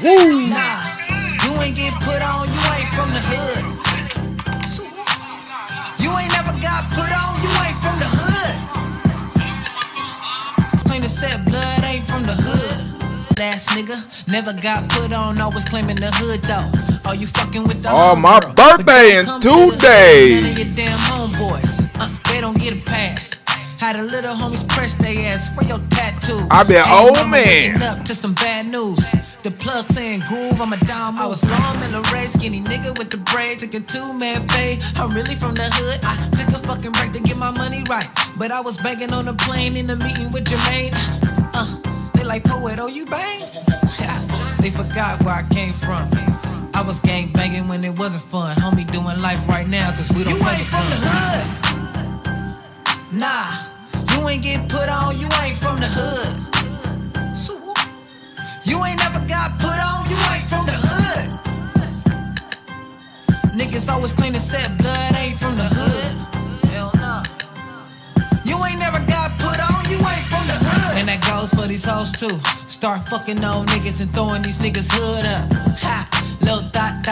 Woo. Nah, you ain't get put on, you ain't from the hood. You ain't never got put on, you ain't from the hood. Claim to set blood ain't from the hood. Ass nigga never got put on, always claiming the hood though. Are you fucking with the Oh, my homegirl? birthday in 2 days. None of your damn homeboys, they don't get a pass. Had a little homies press they ass for your tattoos. I be an old man. Up to some bad news. The plug saying groove, I'm a dime. I was long in the race, skinny nigga with the braid, took a 2-man fade. I'm really from the hood. I took a fucking break to get my money right, but I was banging on the plane in the meeting with Jermaine. They like poet, oh you bang? They forgot where I came from. I was gang banging when it wasn't fun. Homie doing life right now, cause we don't play the from the hood. Nah, you ain't get put on, you ain't from the hood. You ain't never got put on, you ain't from the hood. Niggas always claim to set blood ain't from the hood. Hell no. You ain't never got put on, you ain't from the hood. And that goes for these hoes too. Start fucking on niggas and throwing these niggas hood up. Ha, little dot.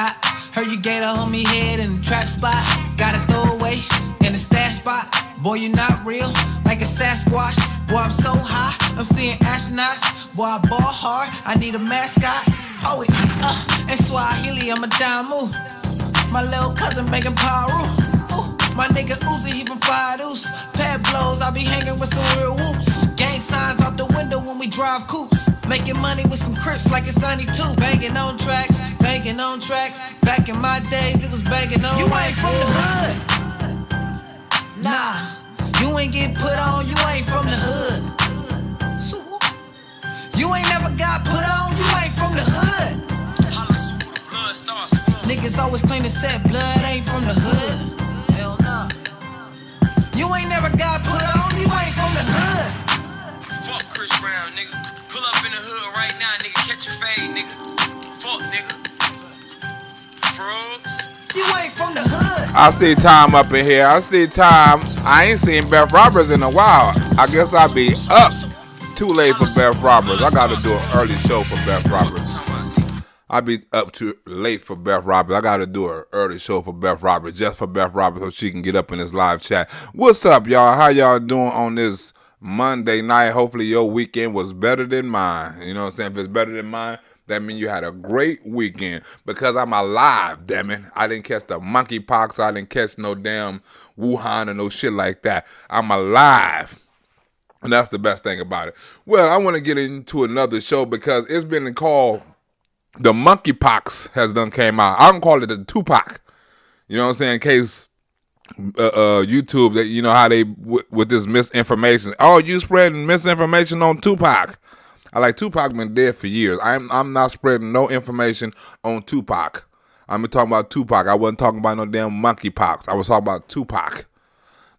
Heard you gave a homie head in the trap spot. Got a throwaway in the stash spot. Boy, you not real, like a Sasquatch. Boy, I'm so high, I'm seeing astronauts. Boy, I ball hard, I need a mascot. Oh, and Swahili, I'm a damu. My little cousin banging Paru. My nigga Uzi, he from Fire Deuce. Pad blows, I be hanging with some real whoops. Gang signs out the window when we drive coupes. Making money with some crips like it's 92. Banging on tracks. Back in my days, it was banging on. You ain't from the hood. Nah, you ain't get put on, you ain't from the hood. You ain't never got put on, you ain't from the hood. Niggas always claim to set blood ain't from the hood. Hell nah. You ain't never got put on, you ain't from the hood. Fuck Chris Brown, nigga. Pull up in the hood right now, nigga. Catch your fade, nigga. Fuck, nigga. Frogs. You ain't from the hood. I see Tom up in here. I see Tom. I ain't seen Beth Roberts in a while. I guess I'll be up too late for Beth Roberts. I got to do an early show for Beth Roberts. I'll be up too late for Beth Roberts. I got to do an early show for Beth Roberts, just for Beth Roberts, so she can get up in this live chat. What's up, y'all? How y'all doing on this Monday night? Hopefully your weekend was better than mine. You know what I'm saying? If it's better than mine, that means you had a great weekend, because I'm alive, damn it. I didn't catch the MonkeyPox. I didn't catch no damn Wuhan or no shit like that. I'm alive. And that's the best thing about it. Well, I want to get into another show because it's been called the MonkeyPox has done came out. I don't call it the Tupac. You know what I'm saying? In case YouTube, that you know how they with this misinformation. Oh, you spreading misinformation on Tupac. I like Tupac been dead for years. I'm not spreading no information on Tupac. I'm talking about Tupac. I wasn't talking about no damn monkeypox. I was talking about Tupac.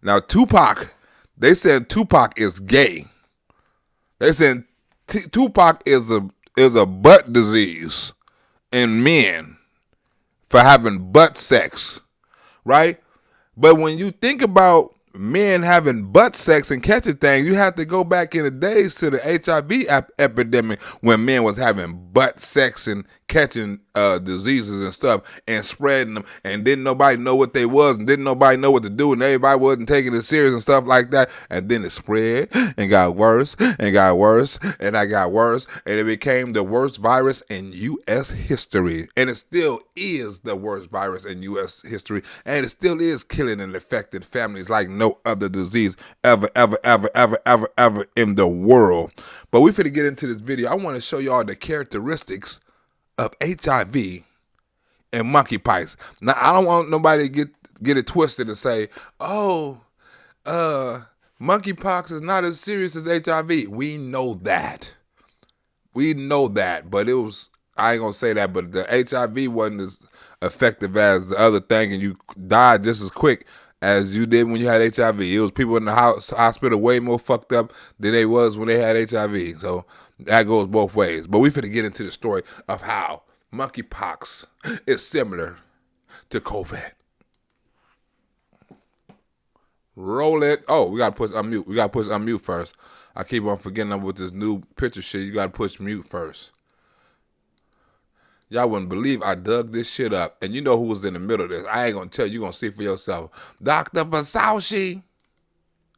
Now Tupac, they said Tupac is gay. They said Tupac is a butt disease in men for having butt sex, right? But when you think about men having butt sex and catching things, you have to go back in the days to the HIV epidemic when men was having butt sex and catching diseases and stuff and spreading them, and didn't nobody know what they was, and didn't nobody know what to do, and everybody wasn't taking it serious and stuff like that. And then it spread and got worse and got worse and I got worse, and it became the worst virus in U.S. history. And it still is the worst virus in U.S. history, and it still is killing and affecting families like no other disease ever in the world. But we finna get into this video. I want to show y'all the characteristics of HIV and monkeypox. Now, I don't want nobody to get it twisted and say, oh, monkeypox is not as serious as HIV. We know that. But it was, I ain't gonna say that, but the HIV wasn't as effective as the other thing, and you died just as quick as you did when you had HIV. It was people in the hospital way more fucked up than they was when they had HIV. So that goes both ways. But we finna get into the story of how monkeypox is similar to COVID. Roll it. Oh, we gotta push unmute. We gotta push unmute first. I keep on forgetting with this new picture shit. You gotta push mute first. Y'all wouldn't believe I dug this shit up. And you know who was in the middle of this. I ain't gonna tell you. You're gonna see for yourself. Dr. Fasauci.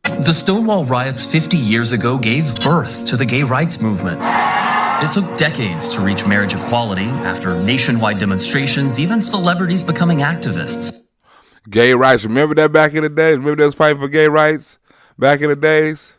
The Stonewall riots 50 years ago gave birth to the gay rights movement. It took decades to reach marriage equality after nationwide demonstrations, even celebrities becoming activists. Gay rights. Remember that back in the days? Remember they was fighting for gay rights back in the days?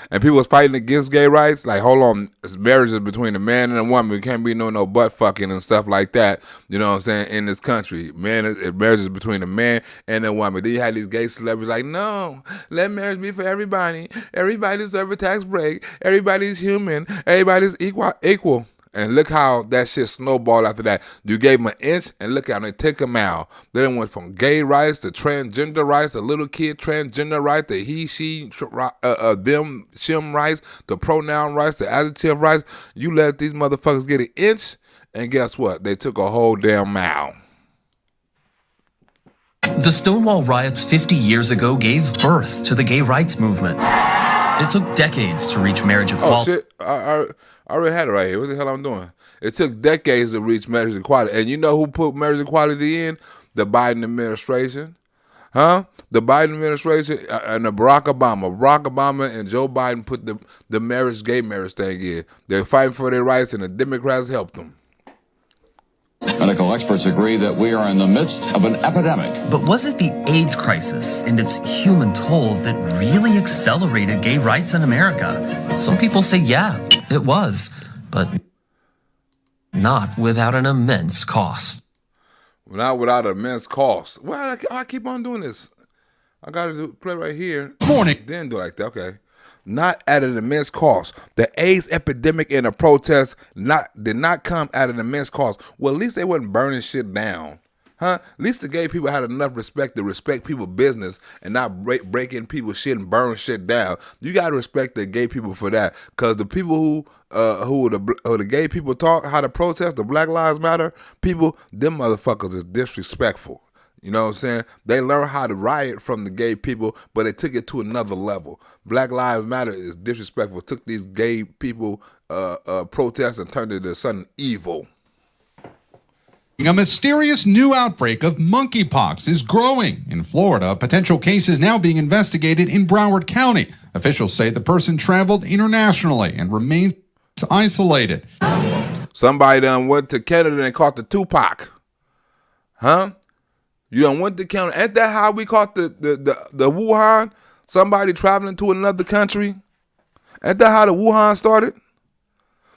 And people was fighting against gay rights. Like, hold on, it's marriages between a man and a woman. It can't be no butt fucking and stuff like that. You know what I'm saying? In this country, marriages between a man and a woman. Then you had these gay celebrities like, no, let marriage be for everybody. Everybody deserves a tax break. Everybody's human. Everybody's equal. And look how that shit snowballed after that. You gave them an inch, and look how they took them out. Then it went from gay rights to transgender rights, to little kid transgender rights, to he, she, them, shim rights, to pronoun rights, to adjective rights. You let these motherfuckers get an inch, and guess what? They took a whole damn mile. The Stonewall riots 50 years ago gave birth to the gay rights movement. It took decades to reach marriage equality. Oh, shit. I already had it right here. What the hell I'm doing? It took decades to reach marriage equality. And you know who put marriage equality in? The Biden administration. Huh? The Biden administration and the Barack Obama. Barack Obama and Joe Biden put the gay marriage thing in. They're fighting for their rights, and the Democrats helped them. Medical experts agree that we are in the midst of an epidemic. But was it the AIDS crisis and its human toll that really accelerated gay rights in America? Some people say, yeah, it was, but not without an immense cost. Not without an immense cost. Well, I keep on doing this. I got to play right here. Morning. Then do it like that. Okay. Not at an immense cost. The AIDS epidemic and the protests did not come at an immense cost. Well, at least they wasn't burning shit down. Huh? At least the gay people had enough respect to respect people's business and not break in people's shit and burn shit down. You got to respect the gay people for that. Because the people who the gay people talk, how to protest, the Black Lives Matter people, them motherfuckers is disrespectful. You know what I'm saying? They learned how to riot from the gay people, but they took it to another level. Black Lives Matter is disrespectful. Took these gay people protests and turned it into something evil. A mysterious new outbreak of monkeypox is growing in Florida. Potential cases now being investigated in Broward County. Officials say the person traveled internationally and remains isolated. Somebody done went to Canada and caught the Tupac. Huh? You done went to Canada. Ain't that how we caught the Wuhan? Somebody traveling to another country? Ain't that how the Wuhan started?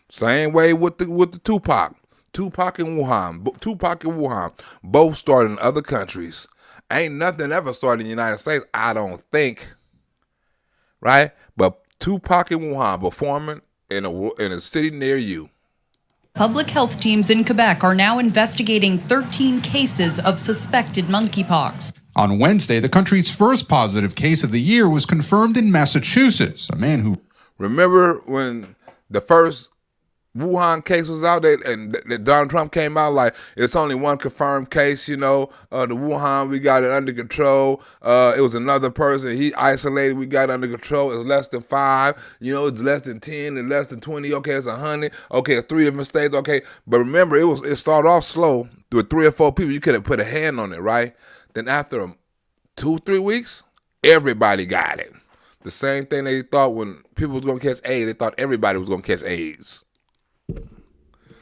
Same way with the Tupac. Tupac and Wuhan. Both started in other countries. Ain't nothing ever started in the United States, I don't think. Right? But Tupac and Wuhan performing in a city near you. Public health teams in Quebec are now investigating 13 cases of suspected monkeypox. On Wednesday, the country's first positive case of the year was confirmed in Massachusetts. A man who... Remember when the first Wuhan case was out there and Donald Trump came out like, it's only one confirmed case, the Wuhan, we got it under control. It was another person, he isolated, we got it under control. It's less than 5, it's less than 10, it's less than 20, okay, it's 100, okay, it's 3 different states, okay. But remember, it started off slow with 3 or 4 people, you could have put a hand on it, right? Then after 2-3 weeks, everybody got it. The same thing they thought when people was going to catch AIDS, they thought everybody was going to catch AIDS.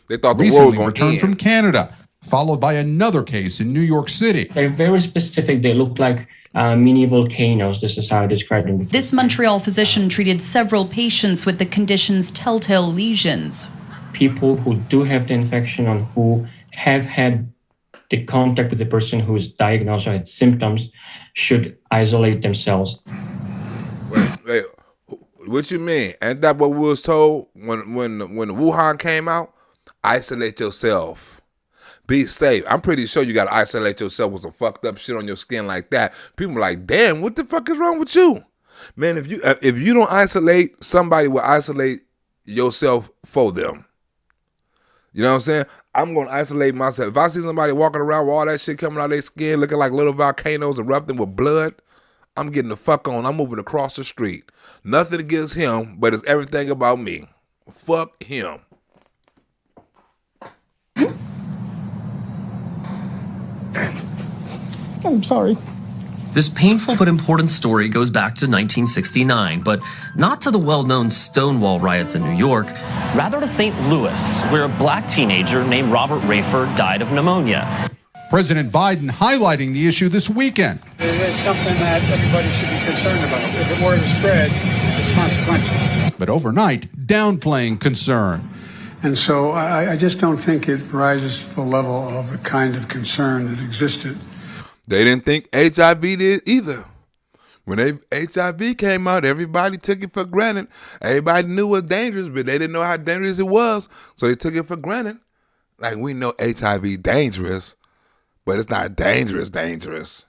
They thought the world was going to returned from Canada, followed by another case in New York City. They're very specific. They look like mini volcanoes. This is how I described them before. This Montreal physician treated several patients with the condition's telltale lesions. People who do have the infection and who have had the contact with the person who is diagnosed or had symptoms should isolate themselves. Wait, what you mean? Ain't that what we was told when Wuhan came out? Isolate yourself. Be safe. I'm pretty sure you got to isolate yourself with some fucked up shit on your skin like that. People are like, damn, what the fuck is wrong with you? Man, if you don't isolate, somebody will isolate yourself for them. You know what I'm saying? I'm going to isolate myself. If I see somebody walking around with all that shit coming out of their skin, looking like little volcanoes erupting with blood, I'm getting the fuck on. I'm moving across the street. Nothing against him, but it's everything about me. Fuck him. I'm sorry. This painful but important story goes back to 1969, but not to the well-known Stonewall riots in New York, rather to St. Louis, where a black teenager named Robert Rayford died of pneumonia. President Biden highlighting the issue this weekend. It is something that everybody should be concerned about. If it were to spread, it's consequential. But overnight, downplaying concern. And so I just don't think it rises to the level of the kind of concern that existed. They didn't think HIV did either. When HIV came out, everybody took it for granted. Everybody knew it was dangerous, but they didn't know how dangerous it was, so they took it for granted. Like, we know HIV dangerous, but it's not dangerous.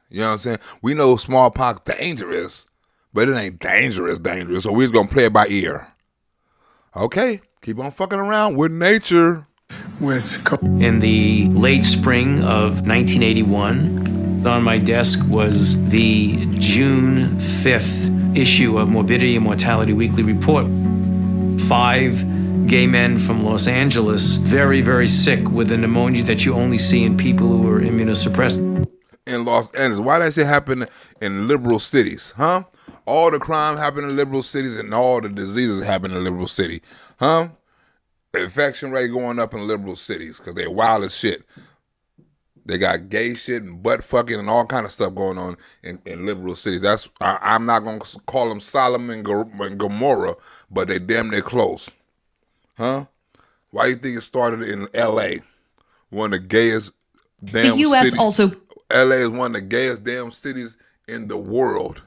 You know what I'm saying? We know smallpox dangerous, but it ain't dangerous. So we're just going to play it by ear. Okay, keep on fucking around with nature. In the late spring of 1981, on my desk was the June 5th issue of Morbidity and Mortality Weekly Report. 5 gay men from Los Angeles, very, very sick with a pneumonia that you only see in people who are immunosuppressed. In Los Angeles, why that shit happen in liberal cities, huh? All the crime happen in liberal cities and all the diseases happen in liberal city, huh? The infection rate going up in liberal cities because they're wild as shit. They got gay shit and butt fucking and all kind of stuff going on in liberal cities. That's I'm not going to call them Sodom and Gomorrah, but they damn near close. Huh? Why do you think it started in L.A.? One of the gayest damn The U.S. cities. also... L.A. is one of the gayest damn cities in the world.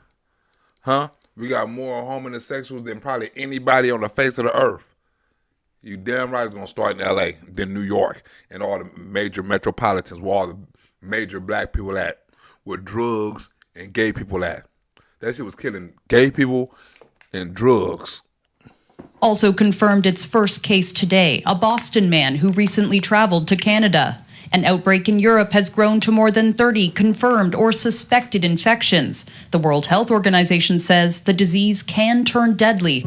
Huh? We got more homosexuals than probably anybody on the face of the earth. You damn right it's going to start in L.A., then New York, and all the major metropolitans where all the major black people at, where drugs and gay people at. That shit was killing gay people and drugs. Also confirmed its first case today, a Boston man who recently traveled to Canada. An outbreak in Europe has grown to more than 30 confirmed or suspected infections. The World Health Organization says the disease can turn deadly.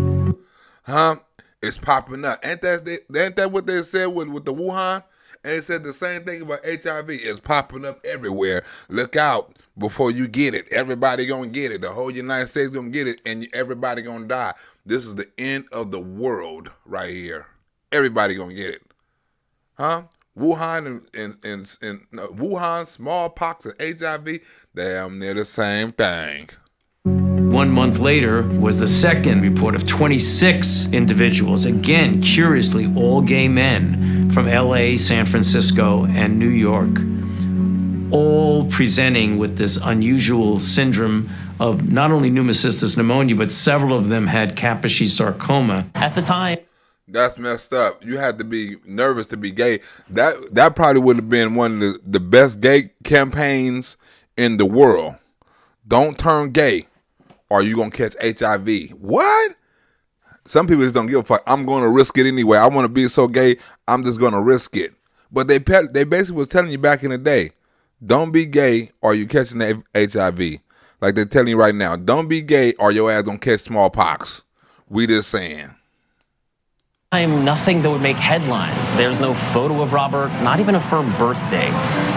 Huh? It's popping up. Ain't that what they said with the Wuhan? And they said the same thing about HIV. It's popping up everywhere. Look out before you get it. Everybody gonna get it. The whole United States gonna get it, and everybody gonna die. This is the end of the world right here. Everybody gonna get it. Huh? Wuhan and Wuhan, smallpox, and HIV, damn near the same thing. 1 month later was the second report of 26 individuals, again, curiously, all gay men from LA, San Francisco, and New York, all presenting with this unusual syndrome of not only pneumocystis pneumonia, but several of them had Kaposi sarcoma. At the time, that's messed up. You had to be nervous to be gay. That probably would have been one of the best gay campaigns in the world. Don't turn gay, or you gonna catch HIV. What? Some people just don't give a fuck. I'm gonna risk it anyway. I want to be so gay, I'm just gonna risk it. But they basically was telling you back in the day, don't be gay or you catching the HIV. Like they're telling you right now, don't be gay or your ass don't catch smallpox. We just saying. nothing that would make headlines. There's no photo of Robert, not even a firm birthday.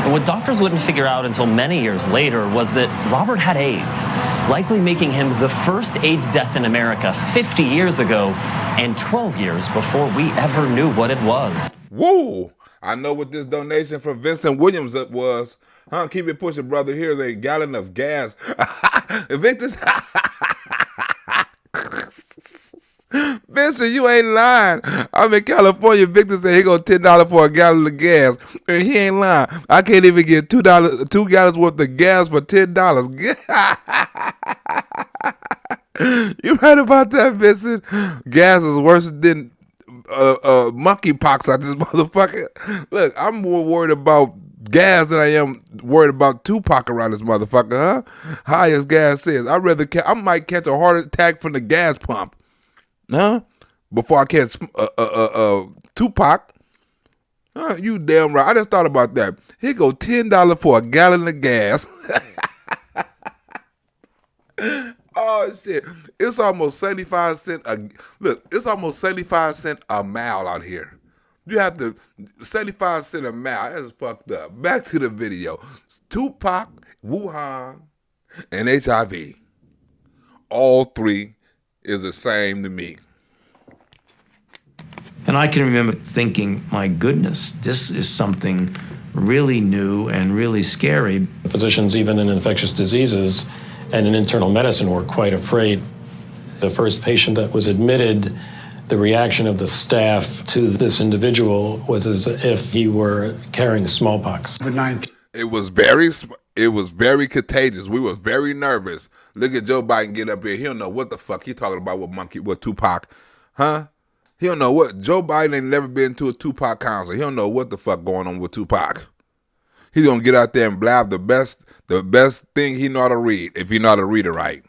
And what doctors wouldn't figure out until many years later was that Robert had AIDS, likely making him the first AIDS death in America 50 years ago and 12 years before we ever knew what it was. Whoa! I know what this donation from Vincent Williams was. Huh? Keep it pushing, brother. Here's a gallon of gas. Victor's... Vincent, you ain't lying. I'm in California. Victor said he got $10 for a gallon of gas. And he ain't lying. I can't even get $2 gallons worth of gas for $10. You right about that, Vincent? Gas is worse than MonkeyPox out this motherfucker. Look, I'm more worried about gas than I am worried about Tupac around this motherfucker, huh? High as gas is. I might catch a heart attack from the gas pump. Huh? Before I catch Tupac. Huh? You damn right. I just thought about that. Here go $10 for a gallon of gas. Oh shit! It's almost 75 cents. Look, it's almost 75 cents a mile out here. You have to 75% of math. That's fucked up. Back to the video. Tupac, Wuhan, and HIV. All three is the same to me. And I can remember thinking, my goodness, this is something really new and really scary. Physicians, even in infectious diseases and in internal medicine, were quite afraid. The first patient that was admitted, the reaction of the staff to this individual was as if he were carrying smallpox. It was very contagious. We were very nervous. Look at Joe Biden get up here. He don't know what the fuck he talking about with Tupac. Huh? He don't know what. Joe Biden ain't never been to a Tupac concert. He don't know what the fuck going on with Tupac. He gonna get out there and blab the best thing he know how to read, if he know how to read it right.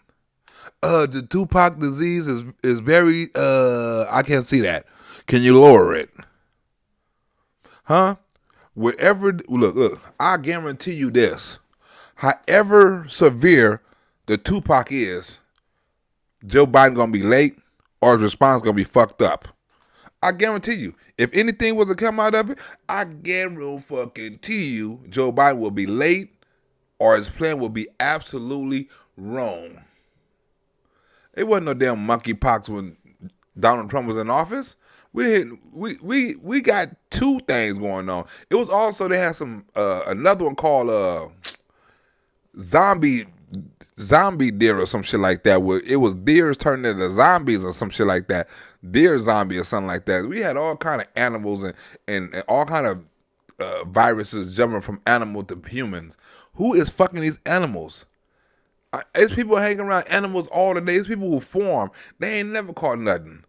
The Tupac disease is very, I can't see that. Can you lower it? Huh? Look, I guarantee you this. However severe the Tupac is, Joe Biden gonna be late or his response gonna be fucked up. I guarantee you. If anything was to come out of it, I guarantee you Joe Biden will be late or his plan will be absolutely wrong. It wasn't no damn monkeypox when Donald Trump was in office. We got two things going on. It was also, they had some another one called zombie deer or some shit like that, where it was deers turning into zombies or some shit like that. Deer zombie or something like that. We had all kind of animals and all kind of viruses jumping from animal to humans. Who is fucking these animals? It's people hanging around animals all the day. It's people who farm. They ain't never caught nothing,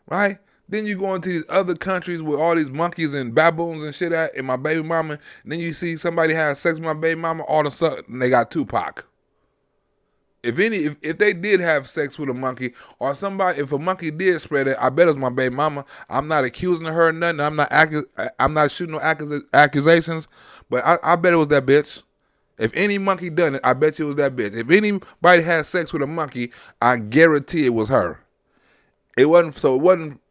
right? Then you go into these other countries with all these monkeys and baboons and shit at, and my baby mama, and then you see somebody have sex with my baby mama, all of a sudden they got Tupac. If they did have sex with a monkey, or if a monkey did spread it, I bet it's my baby mama. I'm not accusing her of nothing. I'm not shooting no accusations, but I bet it was that bitch. If any monkey done it, I bet you it was that bitch. If anybody had sex with a monkey, I guarantee it was her. It wasn't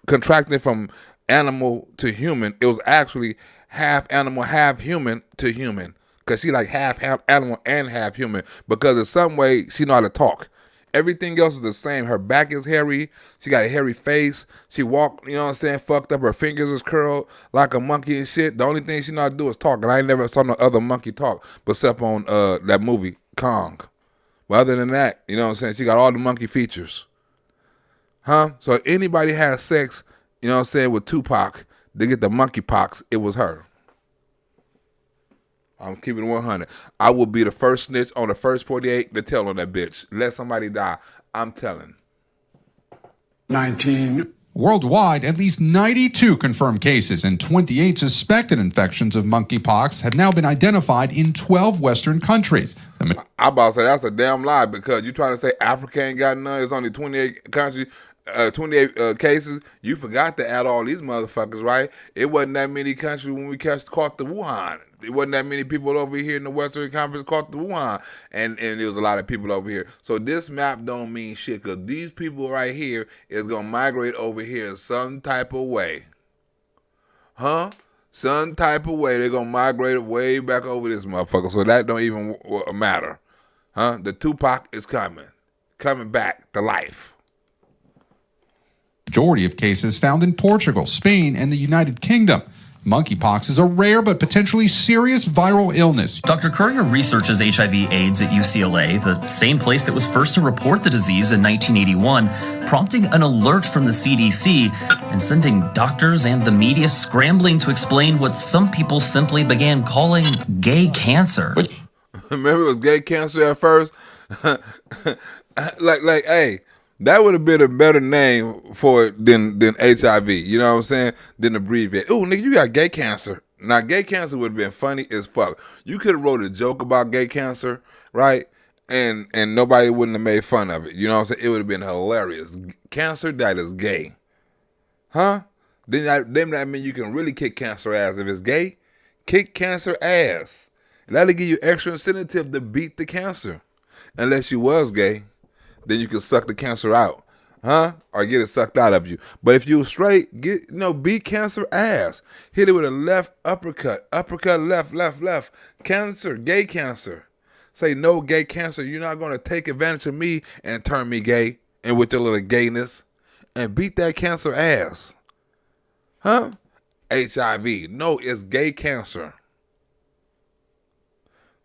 contracting from animal to human. It was actually half animal, half human to human. Because she like half animal and half human. Because in some way, she know how to talk. Everything else is the same. Her back is hairy. She got a hairy face. She walk, you know what I'm saying, fucked up. Her fingers is curled like a monkey and shit. The only thing she know how to do is talk. And I ain't never saw no other monkey talk except on that movie, Kong. But other than that, you know what I'm saying, she got all the monkey features. Huh? So if anybody has sex, you know what I'm saying, with Tupac, they get the monkeypox, it was her. I'm keeping it 100. I will be the first snitch on the first 48 to tell on that bitch. Let somebody die. I'm telling. 19. Worldwide, at least 92 confirmed cases and 28 suspected infections of monkeypox have now been identified in 12 Western countries. I'm about to say that's a damn lie, because you trying to say Africa ain't got none. It's only 28 countries, 28 cases. You forgot to add all these motherfuckers, right? It wasn't that many countries when we caught the Wuhan. It wasn't that many people over here in the Western Conference caught the Wuhan, and there was a lot of people over here. So this map don't mean shit, because these people right here is going to migrate over here some type of way. Huh? Some type of way. They're going to migrate way back over this motherfucker, so that don't even matter. Huh? The Tupac is coming back to life. Majority of cases found in Portugal, Spain, and the United Kingdom. Monkeypox is a rare but potentially serious viral illness. Dr. Courier researches HIV/AIDS at UCLA, the same place that was first to report the disease in 1981, prompting an alert from the CDC and sending doctors and the media scrambling to explain what some people simply began calling gay cancer. Remember it was gay cancer at first? like, hey, that would have been a better name for it than HIV. You know what I'm saying? Than abbreviate. Oh, nigga, you got gay cancer. Now, gay cancer would have been funny as fuck. You could have wrote a joke about gay cancer, right? And nobody wouldn't have made fun of it. You know what I'm saying? It would have been hilarious. Cancer that is gay. Huh? Then that mean you can really kick cancer ass. If it's gay, kick cancer ass. And that'll give you extra incentive to beat the cancer. Unless you was gay. Then you can suck the cancer out. huh? Or get it sucked out of you. But if you straight, beat cancer ass. Hit it with a left uppercut, left. Cancer, gay cancer. Say no gay cancer. You're not going to take advantage of me and turn me gay and with your little gayness and beat that cancer ass. Huh? HIV. No, it's gay cancer.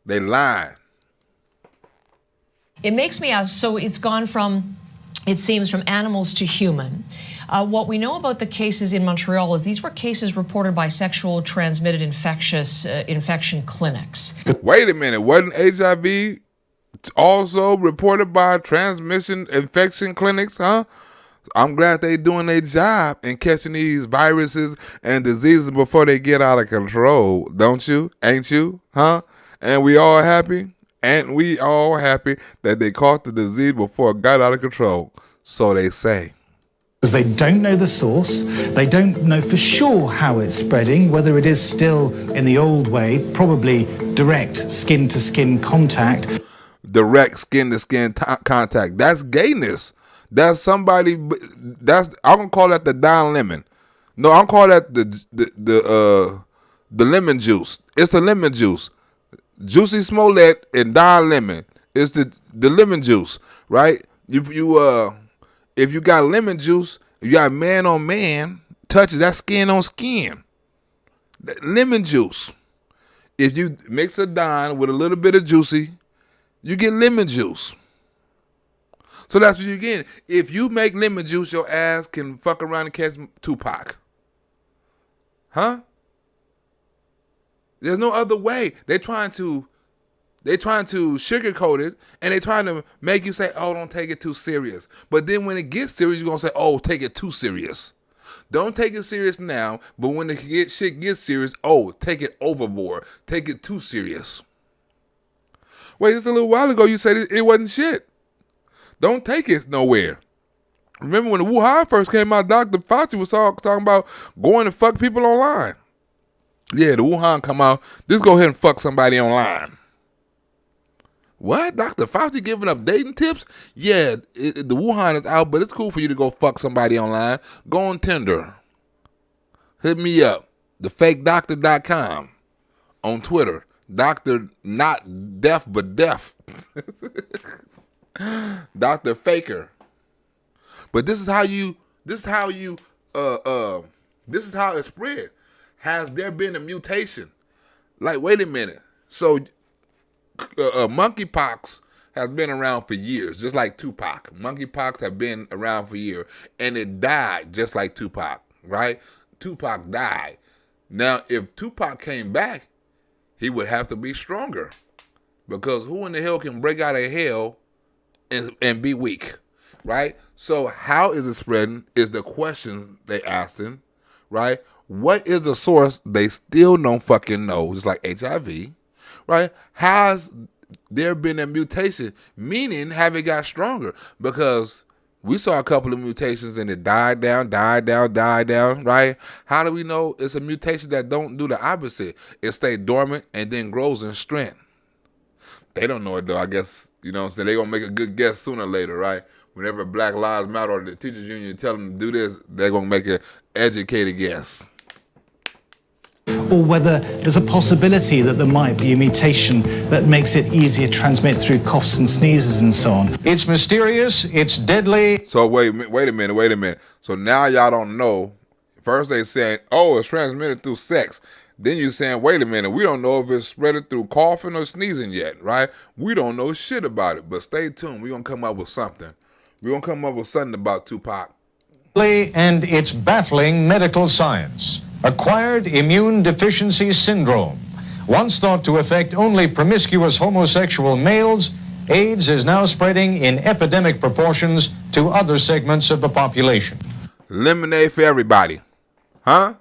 They lying. It makes me ask, so it's gone from, it seems, from animals to human. What we know about the cases in Montreal is these were cases reported by sexual transmitted infection clinics. Wait a minute, wasn't HIV also reported by transmission infection clinics, huh? I'm glad they doing their job and catching these viruses and diseases before they get out of control, don't you? Ain't you? Huh? And we all happy? Ain't we all happy that they caught the disease before it got out of control? So they say. Because they don't know the source, they don't know for sure how it's spreading, whether it is still in the old way, probably direct skin-to-skin contact. Direct skin-to-skin contact. That's gayness. That's somebody. I'm gonna call that the Don Lemon. No, I'm gonna call that the lemon juice. It's the lemon juice. Juicy Smollett and Don Lemon. It's the lemon juice, right? If you got lemon juice, you got man on man touches, that skin on skin. Lemon juice. If you mix a Don with a little bit of juicy, you get lemon juice. So that's what you get. If you make lemon juice, your ass can fuck around and catch Tupac. Huh? There's no other way. They're trying to sugarcoat it, and they're trying to make you say, oh, don't take it too serious. But then when it gets serious, you're going to say, oh, take it too serious. Don't take it serious now, but when the shit gets serious, oh, take it overboard. Take it too serious. Wait, just a little while ago, you said it wasn't shit. Don't take it nowhere. Remember when the Wuhan first came out, Dr. Fauci was talking about going to fuck people online. Yeah, the Wuhan come out, just go ahead and fuck somebody online. What? Dr. Fauci giving up dating tips? Yeah, the Wuhan is out, but it's cool for you to go fuck somebody online. Go on Tinder. Hit me up. TheFakeDoctor.com. On Twitter. Doctor not deaf, but deaf. Dr. Faker. But this is how it spread. Has there been a mutation? Like, wait a minute. So, monkeypox has been around for years, just like Tupac. Monkeypox have been around for years, and it died just like Tupac, right? Tupac died. Now, if Tupac came back, he would have to be stronger, because who in the hell can break out of hell and be weak, right? So how is it spreading is the question they asking, right? What is the source? They still don't fucking know, just like HIV, right? Has there been a mutation? Meaning, have it got stronger? Because we saw a couple of mutations and it died down, right? How do we know it's a mutation that don't do the opposite? It stays dormant and then grows in strength. They don't know it though, I guess, you know what I'm saying? They're going to make a good guess sooner or later, right? Whenever Black Lives Matter or the teachers union tell them to do this, they're going to make an educated guess. Or whether there's a possibility that there might be a mutation that makes it easier to transmit through coughs and sneezes and so on. It's mysterious, it's deadly. So wait a minute. So now y'all don't know. First they saying, oh, it's transmitted through sex. Then you saying, wait a minute, we don't know if it's spread through coughing or sneezing yet, right? We don't know shit about it, but stay tuned. We're going to come up with something. We're going to come up with something about Tupac. And it's baffling medical science. Acquired immune deficiency syndrome. Once thought to affect only promiscuous homosexual males, AIDS is now spreading in epidemic proportions to other segments of the population. Lemonade for everybody. Huh?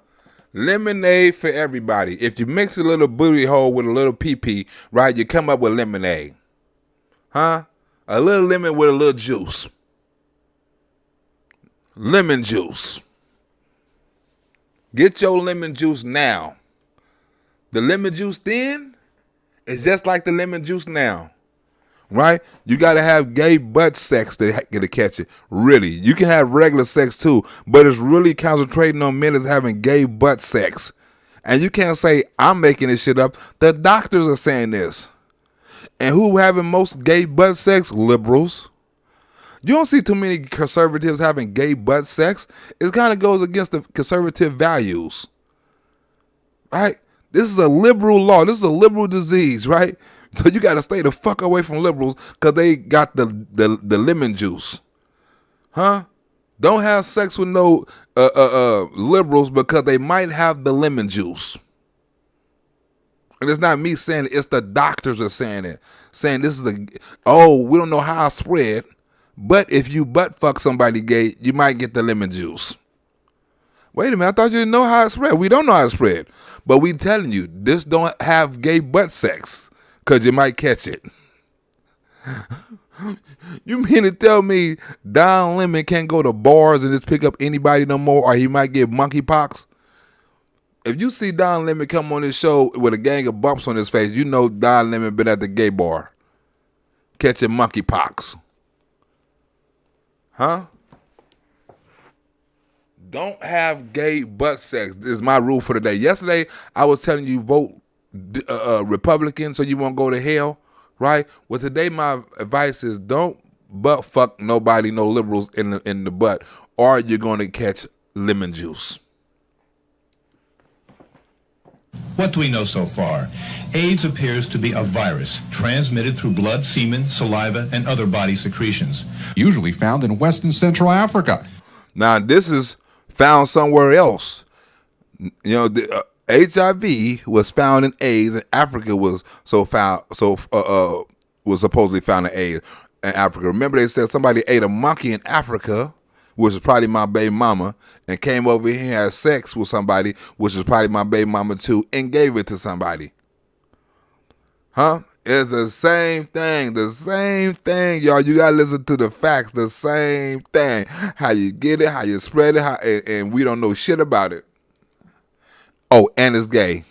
Lemonade for everybody. If you mix a little booty hole with a little pee-pee, right, you come up with lemonade. Huh? A little lemon with a little juice. Lemon juice. Get your lemon juice now. The lemon juice then is just like the lemon juice now. right? You got to have gay butt sex to catch it. Really, you can have regular sex too, but it's really concentrating on men that's having gay butt sex. And you can't say I'm making this shit up. The doctors are saying this. And who having most gay butt sex? Liberals. You don't see too many conservatives having gay butt sex. It kind of goes against the conservative values, right? This is a liberal law. This is a liberal disease, right? So you got to stay the fuck away from liberals because they got the lemon juice, huh? Don't have sex with no liberals because they might have the lemon juice. And it's not me saying it, it's the doctors are saying it. Saying this is we don't know how it spread, but if you butt fuck somebody gay, you might get the lemon juice. Wait a minute, I thought you didn't know how it spread. We don't know how it spread. But we telling you, this don't have gay butt sex, because you might catch it. You mean to tell me Don Lemon can't go to bars and just pick up anybody no more, or he might get monkeypox? If you see Don Lemon come on this show with a gang of bumps on his face, you know Don Lemon been at the gay bar catching monkeypox. Huh? Don't have gay butt sex. This is my rule for the day. Yesterday, I was telling you vote Republican so you won't go to hell, right? Well, today my advice is don't butt fuck nobody, no liberals in the butt, or you're going to catch lemon juice. What do we know so far? AIDS appears to be a virus transmitted through blood, semen, saliva, and other body secretions. Usually found in West and Central Africa. Now, this is found somewhere else. You know, the, HIV was found in AIDS, and Africa was was supposedly found in AIDS in Africa. Remember, they said somebody ate a monkey in Africa, which is probably my baby mama, and came over here and had sex with somebody, which is probably my baby mama too, and gave it to somebody. Huh? It's the same thing, y'all. You gotta listen to the facts, the same thing. How you get it, how you spread it, and we don't know shit about it. Oh, and it's gay.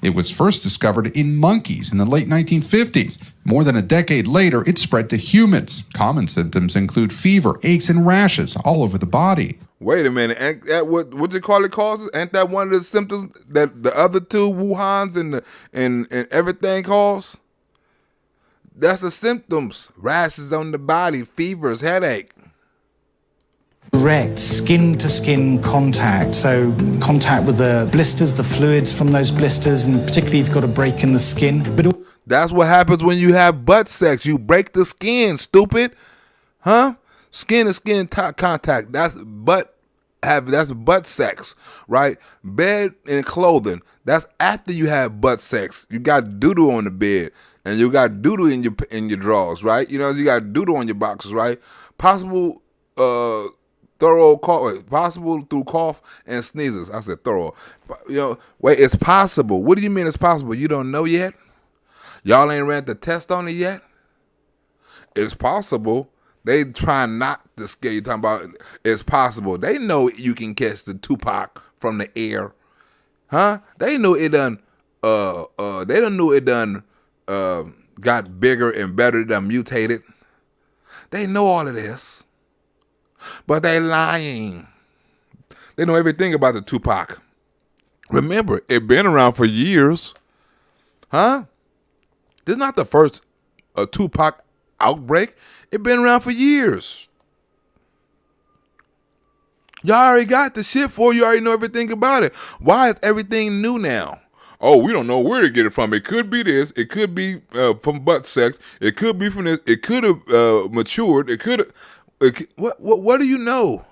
It was first discovered in monkeys in the late 1950s. More than a decade later, it spread to humans. Common symptoms include fever, aches, and rashes all over the body. Wait a minute, ain't that what you call it causes? Ain't that one of the symptoms that the other two Wuhans and everything cause? That's the symptoms. Rashes on the body, fevers, headache. Direct skin-to-skin contact, so contact with the blisters, the fluids from those blisters, and particularly if you've got a break in the skin. But that's what happens when you have butt sex. You break the skin, stupid. Huh? Skin-to-skin contact. That's butt sex, right? Bed and clothing. That's after you have butt sex. You got doo-doo on the bed, and you got doo-doo in your drawers, right? You know, you got doo-doo on your boxes, right? Possible through cough and sneezes. I said thorough. You know, wait, it's possible. What do you mean it's possible? You don't know yet? Y'all ain't ran the test on it yet? It's possible. They try not to scare you. Talking about it's possible. They know you can catch the Tupac from the air, huh? They know it done. They don't know it done. Got bigger and better. Done mutated. They know all of this, but they lying. They know everything about the Tupac. Remember, it been around for years, huh? This is not the first Tupac outbreak. It been around for years. Y'all already got the shit for you. Already know everything about it. Why is everything new now? Oh, we don't know where to get it from. It could be this. It could be from butt sex. It could be from this. It could have matured. It could have. What do you know?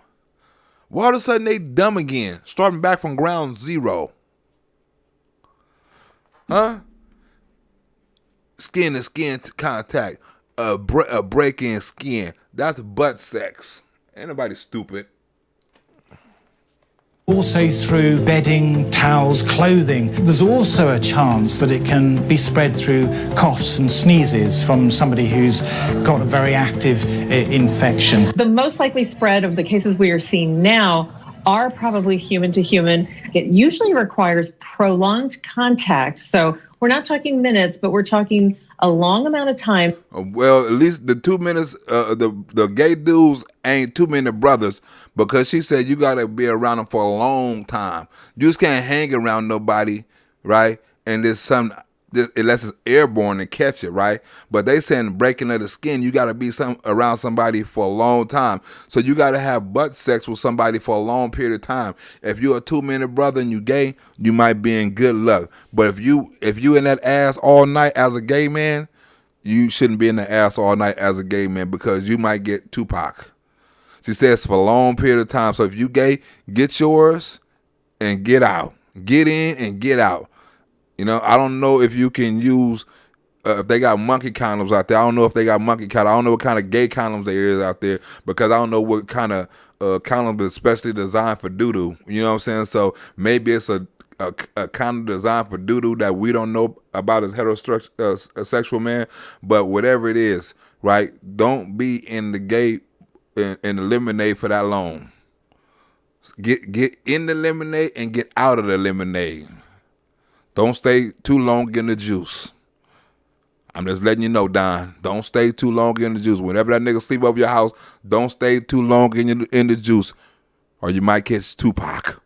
Why all of a sudden they dumb again, starting back from ground zero? Huh? Skin to skin contact. A break in skin. That's butt sex. Ain't nobody stupid. also through bedding, towels, clothing. There's also a chance that it can be spread through coughs and sneezes from somebody who's got a very active infection. The most likely spread of the cases we are seeing now are probably human to human. It usually requires prolonged contact. So we're not talking minutes, but we're talking a long amount of time. Well, at least the 2 minutes, the gay dudes ain't 2 minute brothers, because she said you gotta be around them for a long time. You just can't hang around nobody, right? And there's unless it's airborne and catch it, right? But they saying breaking of the skin, you gotta be around somebody for a long time. So you gotta have butt sex with somebody for a long period of time. If you're a 2 minute brother and you gay, you might be in good luck. But if you in that ass all night as a gay man, you shouldn't be in the ass all night as a gay man, because you might get Tupac. She says for a long period of time. So if you gay, get yours and get out. Get in and get out. You know, I don't know if you can use, if they got monkey condoms out there. I don't know if they got monkey condoms. I don't know what kind of gay condoms there is out there, because I don't know what kind of condoms is especially designed for doo-doo. You know what I'm saying? So maybe it's a condom designed for doo-doo that we don't know about as heterosexual man. But whatever it is, right, don't be in the gay and the lemonade for that long. Get in the lemonade and get out of the lemonade. Don't stay too long in the juice. I'm just letting you know, Don. Don't stay too long in the juice. Whenever that nigga sleep over your house, don't stay too long in the juice, or you might catch Tupac.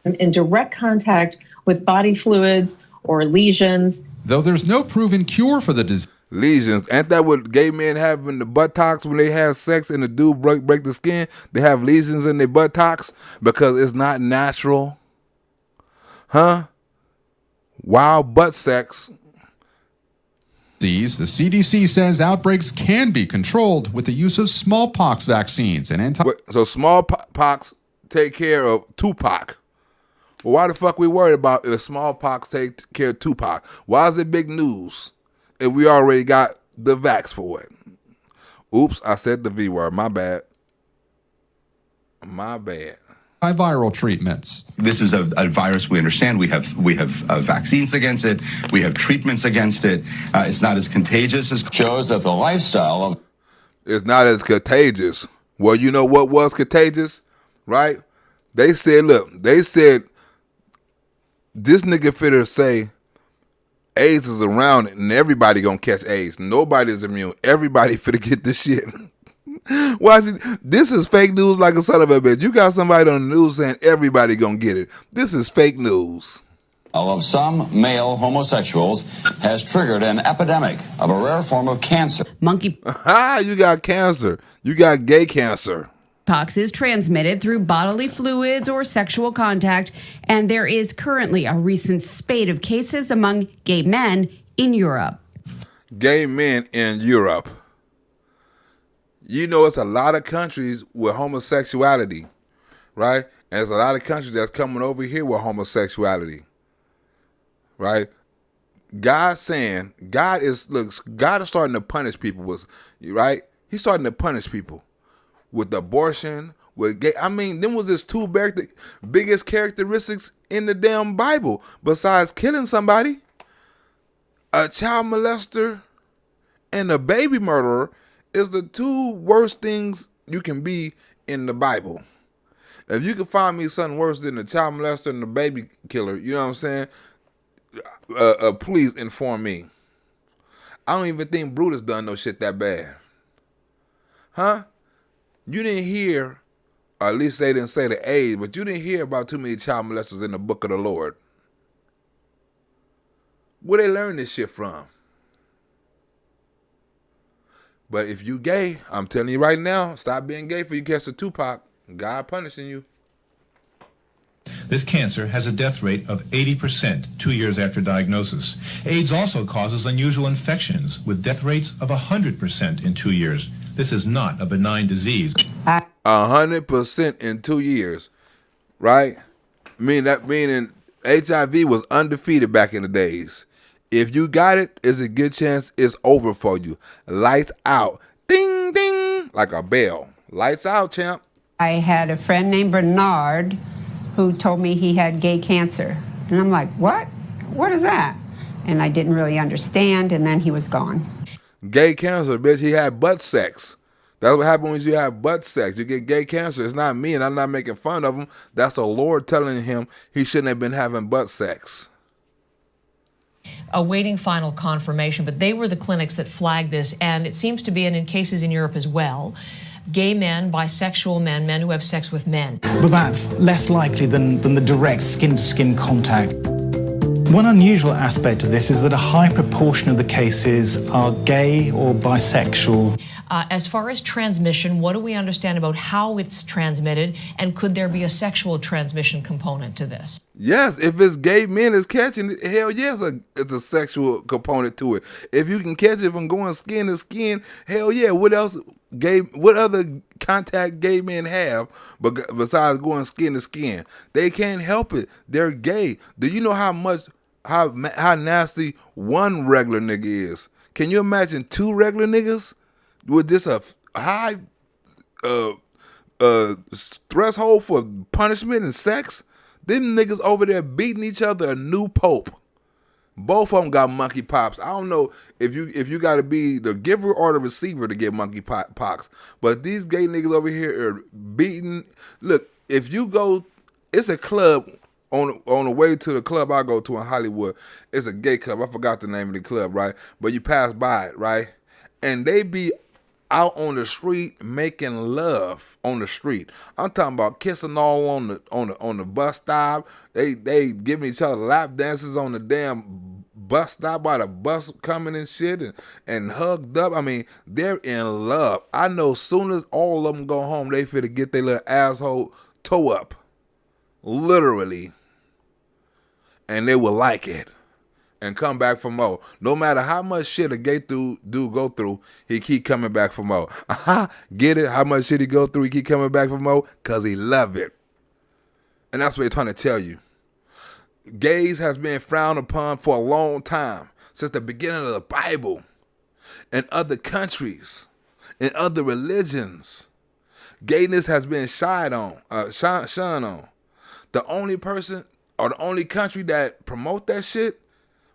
In direct contact with body fluids or lesions. Though there's no proven cure for the disease. Lesions. Ain't that what gay men have in the buttocks when they have sex and the dude break the skin? They have lesions in their buttocks because it's not natural. Huh? Wild butt sex. The CDC says outbreaks can be controlled with the use of smallpox vaccines and So smallpox take care of Tupac. Well, why the fuck we worried about if smallpox take care of Tupac? Why is it big news if we already got the vax for it? Oops, I said the V word. My bad. My bad. Viral treatments. This is a virus we understand. We have vaccines against it. We have treatments against it. It's not as contagious as shows that the lifestyle of it's not as contagious. Well, you know what was contagious, right? They said, look, this nigga fitter say AIDS is around and everybody gonna catch AIDS. Nobody's immune. Everybody finna get this shit. Why is it? This is fake news like a son of a bitch. You got somebody on the news saying everybody gonna get it. This is fake news. Of some male homosexuals has triggered an epidemic of a rare form of cancer. You got cancer. You got gay cancer. Monkeypox is transmitted through bodily fluids or sexual contact, and there is currently a recent spate of cases among gay men in Europe. Gay men in Europe. You know, it's a lot of countries with homosexuality, right? And there's a lot of countries that's coming over here with homosexuality, right? God is starting to punish people right? He's starting to punish people with abortion, with gay. I mean, them was his two biggest characteristics in the damn Bible, besides killing somebody. A child molester and a baby murderer is the two worst things you can be in the Bible. If you can find me something worse than a child molester and a baby killer, you know what I'm saying? Please inform me. I don't even think Brutus done no shit that bad. Huh? You didn't hear, or at least they didn't say the age, but you didn't hear about too many child molesters in the book of the Lord. Where they learn this shit from? But if you gay, I'm telling you right now, stop being gay for you catch a Tupac. God punishing you. This cancer has a death rate of 80% 2 years after diagnosis. AIDS also causes unusual infections with death rates of 100% in 2 years. This is not a benign disease. 100% in 2 years, right? Meaning HIV was undefeated back in the days. If you got it, it's a good chance it's over for you. Lights out. Ding, ding. Like a bell. Lights out, champ. I had a friend named Bernard who told me he had gay cancer. And I'm like, what? What is that? And I didn't really understand, and then he was gone. Gay cancer, bitch. He had butt sex. That's what happens when you have butt sex. You get gay cancer. It's not me, and I'm not making fun of him. That's the Lord telling him he shouldn't have been having butt sex. awaiting final confirmation, but they were the clinics that flagged this, and it seems to be, and in cases in Europe as well, gay men, bisexual men, men who have sex with men. But that's less likely than the direct skin-to-skin contact. One unusual aspect of this is that a high proportion of the cases are gay or bisexual. As far as transmission, what do we understand about how it's transmitted, and could there be a sexual transmission component to this? Yes, if it's gay men is catching it, hell yes, it's a sexual component to it. If you can catch it from going skin to skin, hell yeah. What else? What other contact gay men have besides going skin to skin? They can't help it. They're gay. Do you know how nasty one regular nigga is? Can you imagine two regular niggas with this a high threshold for punishment and sex? Them niggas over there beating each other a new pope. Both of them got monkeypox. I don't know if you got to be the giver or the receiver to get monkeypox. But these gay niggas over here are beating. Look, if you go, it's a club on the way to the club I go to in Hollywood. It's a gay club. I forgot the name of the club, right? But you pass by it, right? And they be out on the street making love on the street. I'm talking about kissing all on the bus stop. They giving each other lap dances on the damn bus stop by the bus coming and shit and hugged up. I mean, they're in love. I know soon as all of them go home, they finna get their little asshole toe up. Literally. And they will like it. And come back for more. No matter how much shit a gay dude go through, he keep coming back for more. Get it? How much shit he go through, he keep coming back for more? Because he love it. And that's what they're trying to tell you. Gays has been frowned upon for a long time. Since the beginning of the Bible. In other countries. In other religions. Gayness has been shunned on. The only person or the only country that promote that shit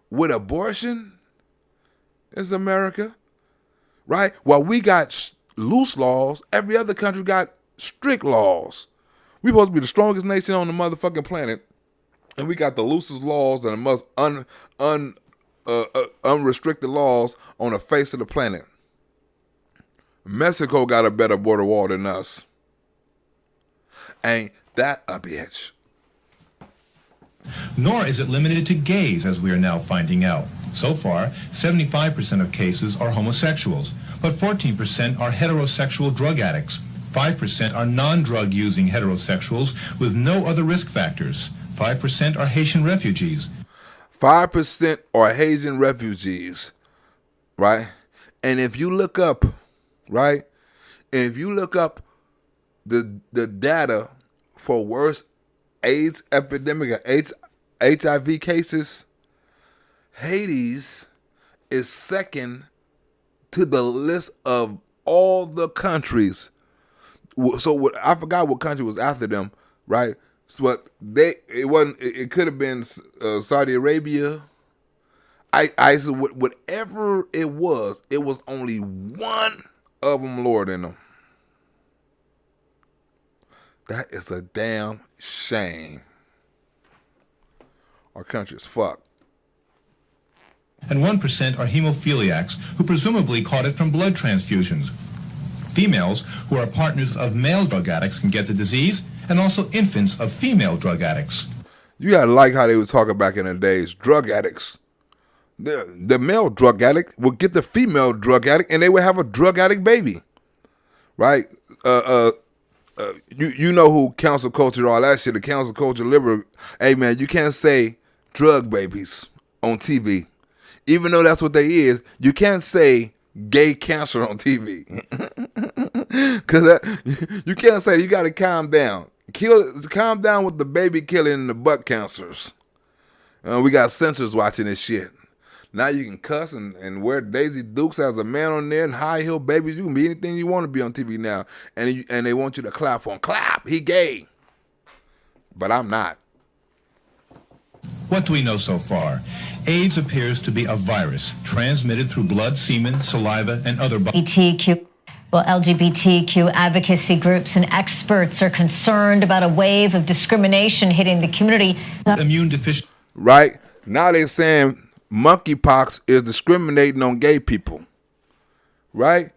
with abortion is America, right? While we got loose laws, every other country got strict laws. We supposed to be the strongest nation on the motherfucking planet, and we got the loosest laws and the most unrestricted laws on the face of the planet. Mexico got a better border wall than us. Ain't that a bitch? Nor is it limited to gays, as we are now finding out. So far, 75% of cases are homosexuals, but 14% are heterosexual drug addicts. 5% are non-drug using heterosexuals with no other risk factors. 5% are Haitian refugees. 5% are Haitian refugees, right? And if you look up, right? And if you look up the data for worst AIDS epidemic or HIV cases, Haiti's is second to the list of all the countries. So I forgot what country was after them, right? So it could have been Saudi Arabia. Whatever it was only one of them lower than them. That is a damn shame. Our country is fucked. And 1% are hemophiliacs who presumably caught it from blood transfusions. Females who are partners of male drug addicts can get the disease, and also infants of female drug addicts. You gotta like how they were talking back in the days. Drug addicts. The male drug addict would get the female drug addict, and they would have a drug addict baby. Right? You know who cancel culture, all that shit. The cancel culture liberal. Hey man, you can't say drug babies on TV. Even though that's what they is, you can't say gay cancer on TV. Cause you can't say, you gotta calm down. Calm down with the baby killing and the butt cancers. We got censors watching this shit. Now you can cuss and wear Daisy Dukes as a man on there and high heel babies. You can be anything you want to be on TV now. And they want you to clap for him. Clap, he gay. But I'm not. What do we know so far? AIDS appears to be a virus transmitted through blood, semen, saliva, and other LGBTQ advocacy groups and experts are concerned about a wave of discrimination hitting the community. Immune deficient. Right? Now they're saying monkeypox is discriminating on gay people, right?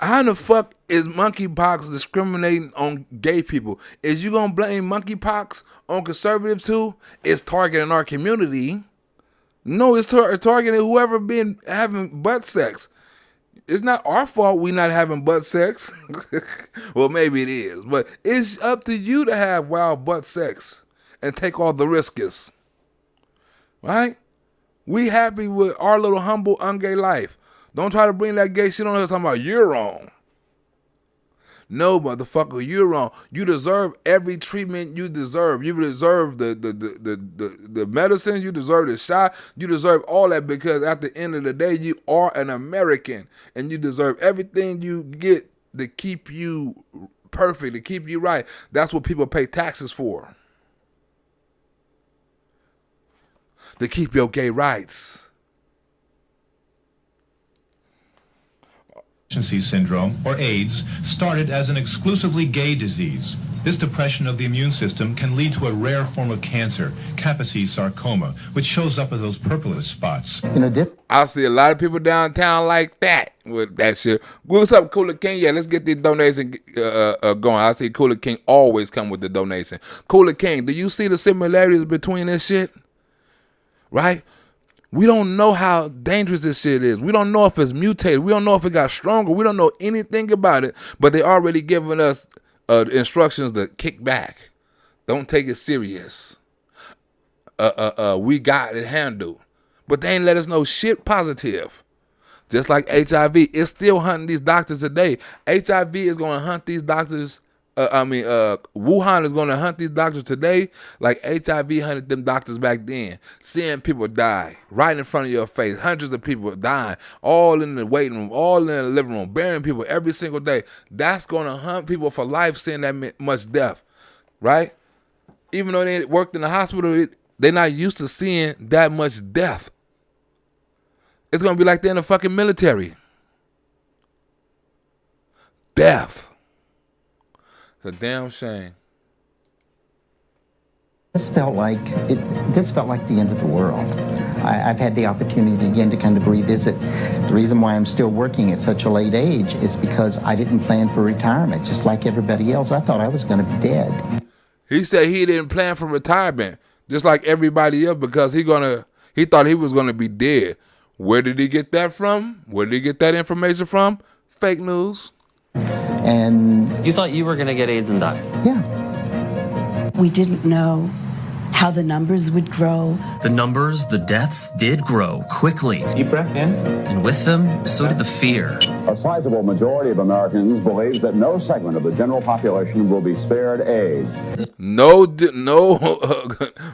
How the fuck is monkeypox discriminating on gay people? Is you gonna blame monkeypox on conservatives too? It's targeting our community. No, it's targeting whoever been having butt sex. It's not our fault we not having butt sex. Well, maybe it is, but it's up to you to have wild butt sex and take all the risks, right? We happy with our little humble ungay life. Don't try to bring that gay shit on us talking about you're wrong. No, motherfucker, you're wrong. You deserve every treatment you deserve. You deserve the medicine. You deserve the shot. You deserve all that because at the end of the day, you are an American. And you deserve everything you get to keep you perfect, to keep you right. That's what people pay taxes for. To keep your gay rights. Deficiency syndrome, or AIDS, started as an exclusively gay disease. This depression of the immune system can lead to a rare form of cancer, Kaposi sarcoma, which shows up as those purplish spots. I see a lot of people downtown like that with that shit. What's up, Cooler King? Yeah, let's get this donation going. I see Cooler King always come with the donation. Cooler King, do you see the similarities between this shit? Right? We don't know how dangerous this shit is. We don't know if it's mutated. We don't know if it got stronger. We don't know anything about it, but they already giving us instructions to kick back. Don't take it serious. We got it handled. But they ain't let us know shit positive. Just like HIV, it's still hunting these doctors today. HIV is going to hunt these doctors. Wuhan is going to hunt these doctors today like HIV hunted them doctors back then. Seeing people die right in front of your face. Hundreds of people dying. All in the waiting room. All in the living room. Burying people every single day. That's going to hunt people for life seeing that much death. Right? Even though they worked in the hospital, they're not used to seeing that much death. It's going to be like they're in the fucking military. Death. A damn shame. This felt like the end of the world. I've had the opportunity again to kind of revisit. The reason why I'm still working at such a late age is because I didn't plan for retirement. Just like everybody else, I thought I was going to be dead. He said he didn't plan for retirement, just like everybody else, because he thought he was gonna be dead. Where did he get that from? Where did he get that information from? Fake news. And you thought you were going to get AIDS and die? Yeah. We didn't know how the numbers would grow. The numbers, the deaths did grow quickly. Deep breath in. And with them, so did the fear. A sizable majority of Americans believes that no segment of the general population will be spared AIDS.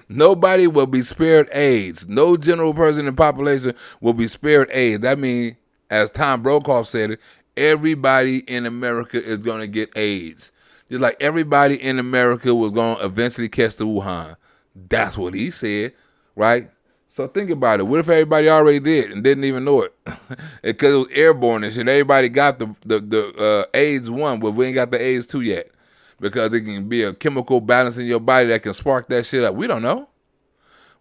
Nobody will be spared AIDS. No general person in the population will be spared AIDS. That means, as Tom Brokaw said it, everybody in America is going to get AIDS. Just like everybody in America was going to eventually catch the Wuhan. That's what he said, right? So think about it. What if everybody already did and didn't even know it? Because it was airborne and shit. Everybody got the AIDS 1, but we ain't got the AIDS 2 yet. Because it can be a chemical balance in your body that can spark that shit up. We don't know.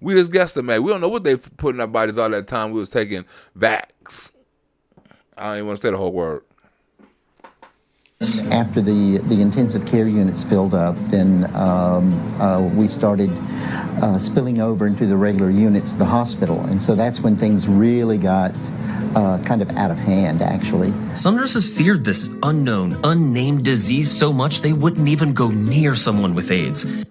We just guesstimate. We don't know what they put in our bodies all that time we was taking vax. I don't even want to say the whole word. After the intensive care units filled up, then we started spilling over into the regular units of the hospital. And so that's when things really got kind of out of hand, actually. Some nurses feared this unknown, unnamed disease so much they wouldn't even go near someone with AIDS.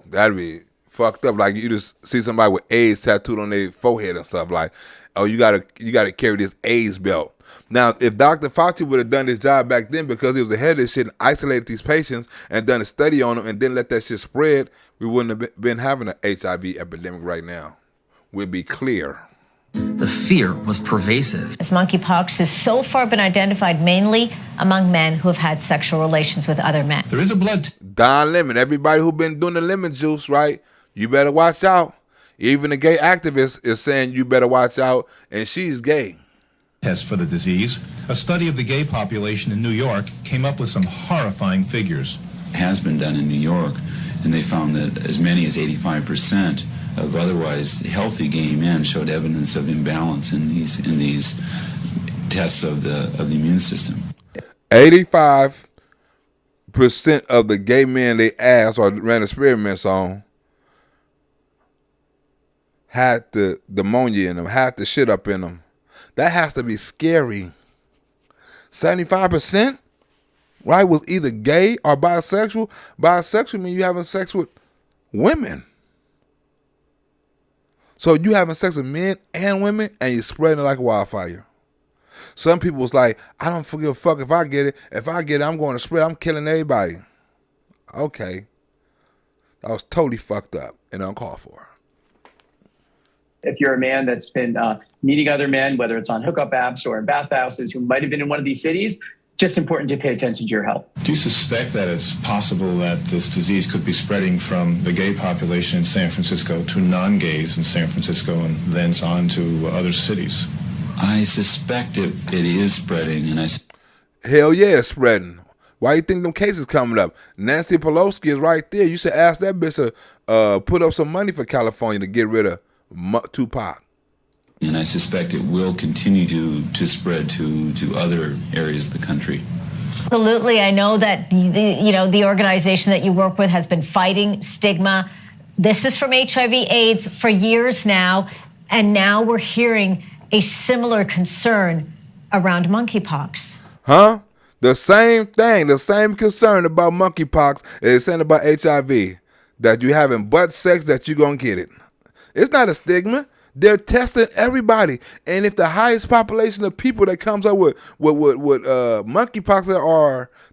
That'd be fucked up. Like you just see somebody with AIDS tattooed on their forehead and stuff like, oh, you gotta carry this AIDS belt. Now, if Dr. Fauci would have done this job back then because he was ahead of this shit and isolated these patients and done a study on them and didn't let that shit spread, we wouldn't have been having an HIV epidemic right now. We'd be clear. The fear was pervasive. As monkeypox has so far been identified mainly among men who have had sexual relations with other men. There is a blood. Don Lemon, everybody who been doing the lemon juice, right? You better watch out. Even the gay activist is saying you better watch out, and she's gay. Test for the disease. A study of the gay population in New York came up with some horrifying figures. It has been done in New York, and they found that as many as 85% otherwise healthy gay men showed evidence of imbalance in these tests of the immune system. 85% of the gay men they asked or ran experiments on had the pneumonia in them, had the shit up in them. That has to be scary. 75%, right, was either gay or bisexual. Bisexual means you having sex with women. So you having sex with men and women, and you're spreading it like wildfire. Some people was like, I don't give a fuck if I get it. If I get it, I'm going to spread. I'm killing everybody. Okay. That was totally fucked up and uncalled for. If you're a man that's been meeting other men, whether it's on hookup apps or in bathhouses, who might have been in one of these cities, just important to pay attention to your health. Do you suspect that it's possible that this disease could be spreading from the gay population in San Francisco to non-gays in San Francisco and thence on to other cities? I suspect it is spreading, and hell yeah, it's spreading. Why you think them cases coming up? Nancy Pelosi is right there. You should ask that bitch to put up some money for California to get rid of Tupac. And I suspect it will continue to spread to other areas of the country. Absolutely. I know that the organization that you work with has been fighting stigma. This is from HIV/AIDS for years now, and now we're hearing a similar concern around monkeypox. Huh? The same thing, the same concern about monkeypox is saying about HIV, that you having butt sex, that you're going to get it. It's not a stigma. They're testing everybody. And if the highest population of people that comes up with monkeypox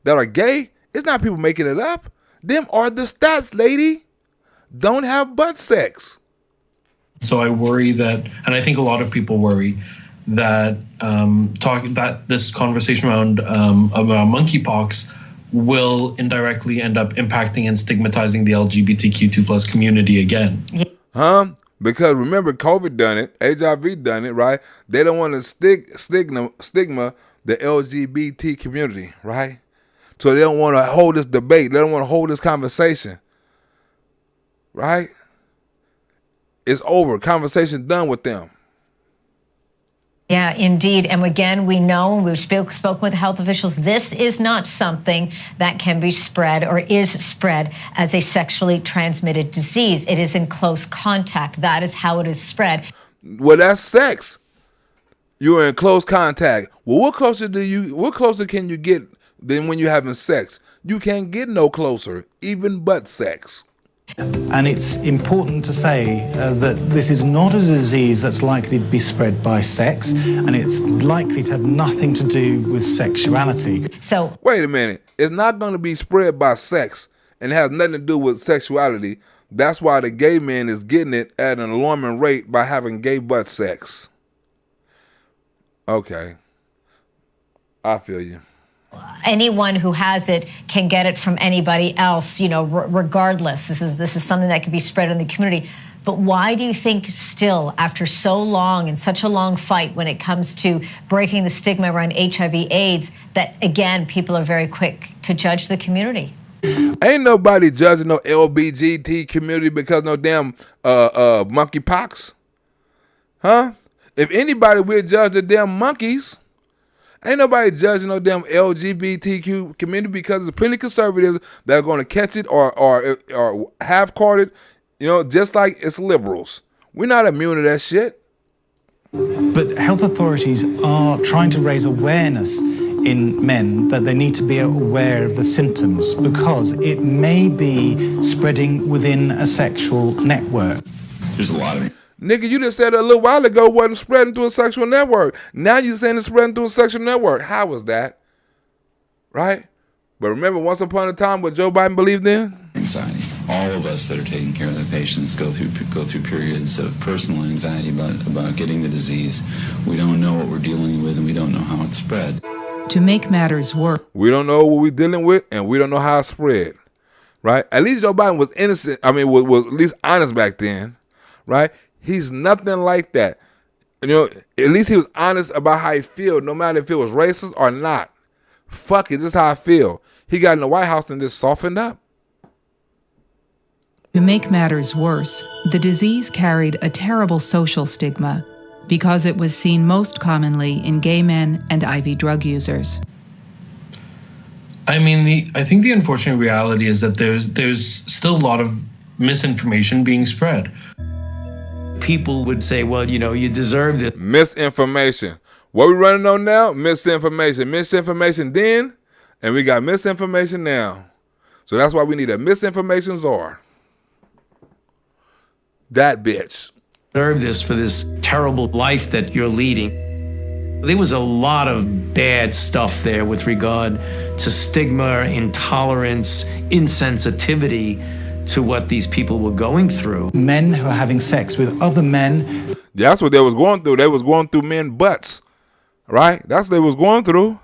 that are gay, it's not people making it up. Them are the stats, lady. Don't have butt sex. So I worry that, and I think a lot of people worry that this conversation around monkeypox will indirectly end up impacting and stigmatizing the LGBTQ2+ community again. Huh? Because remember, COVID done it, HIV done it, right? They don't want to stigma the LGBT community, right? So they don't want to hold this debate. They don't want to hold this conversation, right? It's over. Conversation done with them. Yeah, indeed. And again, we know, and we've spoken with health officials, this is not something that can be spread or is spread as a sexually transmitted disease. It is in close contact. That is how it is spread. Well, that's sex. You're in close contact. Well, what closer can you get than when you're having sex? You can't get no closer, even butt sex. And it's important to say that this is not a disease that's likely to be spread by sex, and it's likely to have nothing to do with sexuality. So wait a minute. It's not going to be spread by sex, and it has nothing to do with sexuality. That's why the gay man is getting it at an alarming rate by having gay butt sex. Okay. I feel you. Anyone who has it can get it from anybody else, regardless. This is something that can be spread in the community. But why do you think still, after so long and such a long fight when it comes to breaking the stigma around HIV/AIDS, that, again, people are very quick to judge the community? Ain't nobody judging no LBGT community because no damn monkeypox. Huh? If anybody will judge the damn monkeys. Ain't nobody judging no damn LGBTQ community because there's plenty of conservatives that are going to catch it or have caught it, just like it's liberals. We're not immune to that shit. But health authorities are trying to raise awareness in men that they need to be aware of the symptoms because it may be spreading within a sexual network. There's a lot of it. Nigga, you just said a little while ago it wasn't spreading through a sexual network. Now you're saying it's spreading through a sexual network. How was that? Right? But remember, once upon a time, what Joe Biden believed in? Anxiety. All of us that are taking care of the patients go through periods of personal anxiety about getting the disease. We don't know what we're dealing with, and we don't know how it's spread. To make matters worse, we don't know what we're dealing with, and we don't know how it's spread. Right? At least Joe Biden was innocent. I mean, was at least honest back then. Right? He's nothing like that. At least he was honest about how he feels, no matter if it was racist or not. Fuck it, this is how I feel. He got in the White House and just softened up. To make matters worse, the disease carried a terrible social stigma because it was seen most commonly in gay men and IV drug users. I mean, I think the unfortunate reality is that there's still a lot of misinformation being spread. People would say, well, you know, you deserve this. Misinformation. What we running on now? Misinformation. Misinformation then, and we got misinformation now. So that's why we need a misinformation czar. That bitch. Deserve this for this terrible life that you're leading. There was a lot of bad stuff there with regard to stigma, intolerance, insensitivity to what these people were going through. Men who are having sex with other men. That's what they was going through. They was going through men butts, right? That's what they was going through.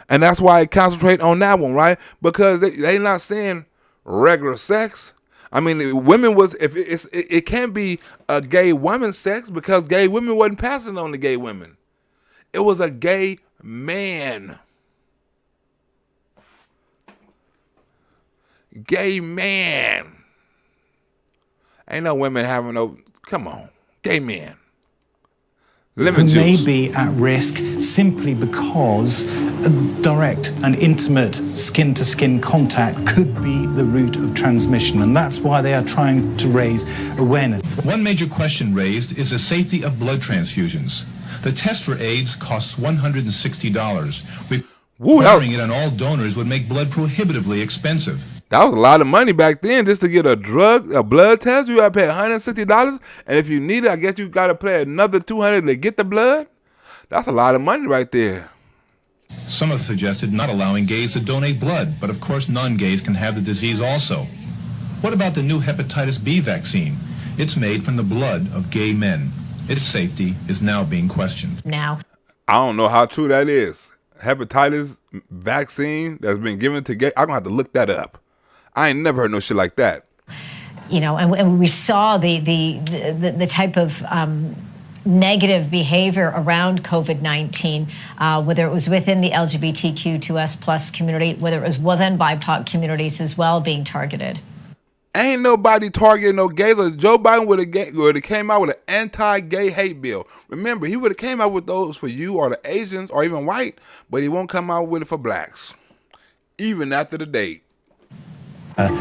And that's why I concentrate on that one, right? Because they not saying regular sex. I mean, women was, if it can't be a gay woman's sex because gay women wasn't passing on to gay women. It was a gay man. Gay man. Ain't no women having no, come on, gay man. Lemon who juice. may be at risk simply because direct and intimate skin-to-skin contact could be the route of transmission, and that's why they are trying to raise awareness. One major question raised is the safety of blood transfusions. The test for AIDS costs $160. Requiring it on all donors would make blood prohibitively expensive. That was a lot of money back then just to get a blood test. You got to pay $160. And if you need it, I guess you got to pay another $200 to get the blood. That's a lot of money right there. Some have suggested not allowing gays to donate blood, but of course non-gays can have the disease also. What about the new hepatitis B vaccine? It's made from the blood of gay men. Its safety is now being questioned. Now, I don't know how true that is. Hepatitis vaccine that's been given to gay. I'm going to have to look that up. I ain't never heard no shit like that. You know, and we saw the type of negative behavior around COVID-19, whether it was within the LGBTQ2S plus community, whether it was within BIPOC communities as well being targeted. Ain't nobody targeting no gays. Joe Biden would have came out with an anti-gay hate bill. Remember, he would have came out with those for you or the Asians or even white, but he won't come out with it for blacks, even after the date.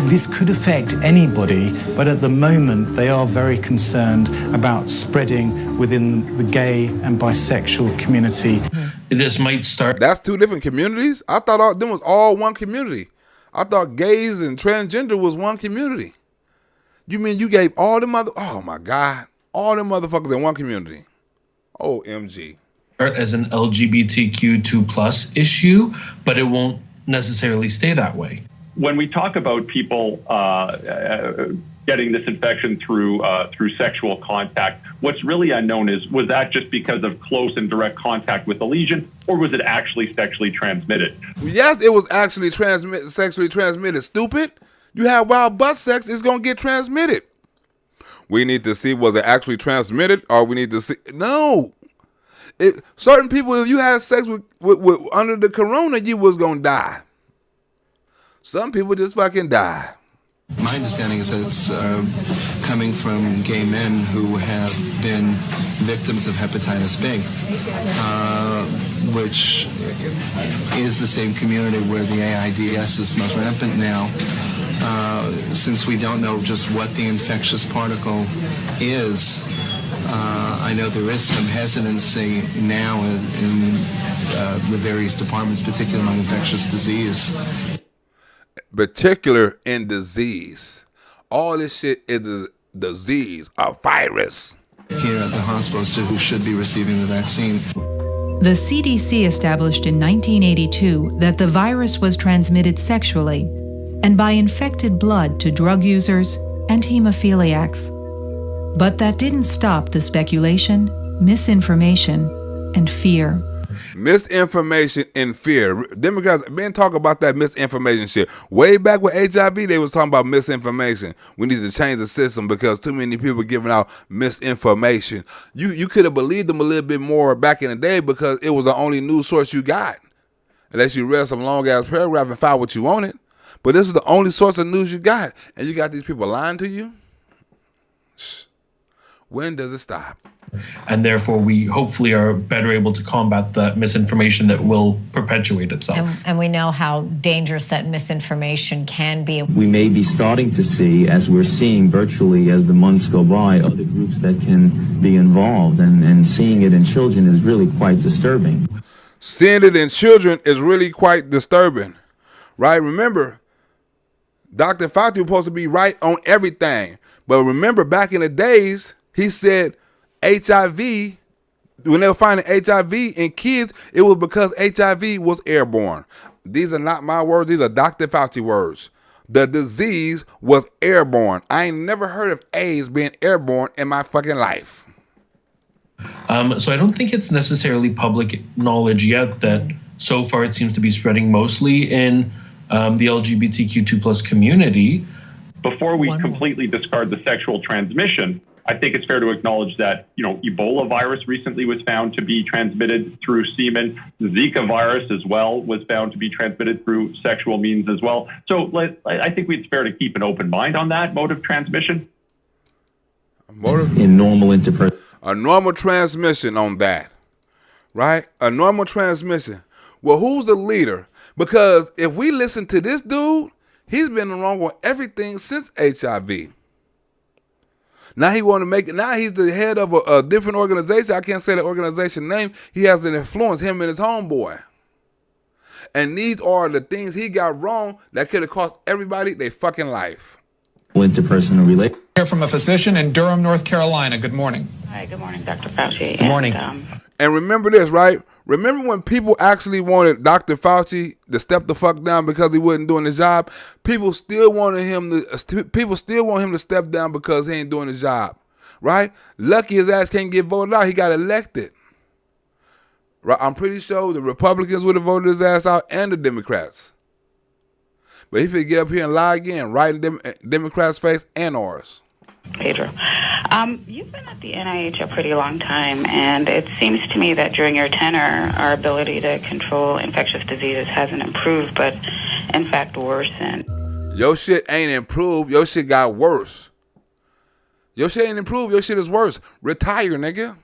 This could affect anybody, but at the moment they are very concerned about spreading within the gay and bisexual community. This might start. That's two different communities? I thought them was all one community. I thought gays and transgender was one community. You mean you gave all them oh my God, all them motherfuckers in one community? OMG. As an LGBTQ2 plus issue, but it won't necessarily stay that way. When we talk about people getting this infection through sexual contact, what's really unknown is, was that just because of close and direct contact with the lesion, or was it actually sexually transmitted? Yes, it was actually sexually transmitted. Stupid. You have wild butt sex, it's going to get transmitted. We need to see, was it actually transmitted, or we need to see, no. Certain people, if you had sex with under the corona, you was going to die. Some people just fucking die. My understanding is that it's coming from gay men who have been victims of hepatitis B, which is the same community where the AIDS is most rampant now. Since we don't know just what the infectious particle is, I know there is some hesitancy now in the various departments, particularly on infectious disease. Particular in disease. All this shit is a disease, a virus. Here at the hospitals who should be receiving the vaccine. The CDC established in 1982 that the virus was transmitted sexually and by infected blood to drug users and hemophiliacs. But that didn't stop the speculation, misinformation, and fear. Misinformation and fear. Democrats been talking about that misinformation shit. Way back with HIV, they was talking about misinformation. We need to change the system because too many people giving out misinformation. You could have believed them a little bit more back in the day because it was the only news source you got. Unless you read some long ass paragraph and found what you wanted. But this is the only source of news you got. And you got these people lying to you? When does it stop? And therefore, we hopefully are better able to combat the misinformation that will perpetuate itself. And we know how dangerous that misinformation can be. We may be starting to see, as we're seeing virtually as the months go by, other groups that can be involved. And seeing it in children is really quite disturbing. Seeing it in children is really quite disturbing, right? Remember, Dr. Fauci was supposed to be right on everything. But remember, back in the days, he said HIV, when they were finding HIV in kids, it was because HIV was airborne. These are not my words. These are Dr. Fauci words. The disease was airborne. I ain't never heard of AIDS being airborne in my fucking life. So I don't think it's necessarily public knowledge yet that so far it seems to be spreading mostly in the LGBTQ2+ community. Before we completely discard the sexual transmission, I think it's fair to acknowledge that, Ebola virus recently was found to be transmitted through semen. Zika virus as well was found to be transmitted through sexual means as well. So I think it's fair to keep an open mind on that mode of transmission. In normal interpersonal. A normal transmission on that, right? A normal transmission. Well, who's the leader? Because if we listen to this dude, he's been wrong on everything since HIV. Now he want to make it. Now he's the head of a different organization. I can't say the organization name. He has an influence, him and his homeboy. And these are the things he got wrong that could have cost everybody their fucking life. Interpersonal relations. Here from a physician in Durham, North Carolina. Good morning. Hi, good morning, Dr. Fauci. Good morning. And remember this, right? Remember when people actually wanted Dr. Fauci to step the fuck down because he wasn't doing his job? People still want him to step down because he ain't doing his job, right? Lucky his ass can't get voted out. He got elected. Right? I'm pretty sure the Republicans would have voted his ass out and the Democrats. But he finna get up here and lie again, right in Democrats' face and ours. Pedro, you've been at the NIH a pretty long time, and it seems to me that during your tenure, our ability to control infectious diseases hasn't improved, but in fact worsened. Your shit ain't improved. Your shit got worse. Your shit ain't improved. Your shit is worse. Retire, nigga.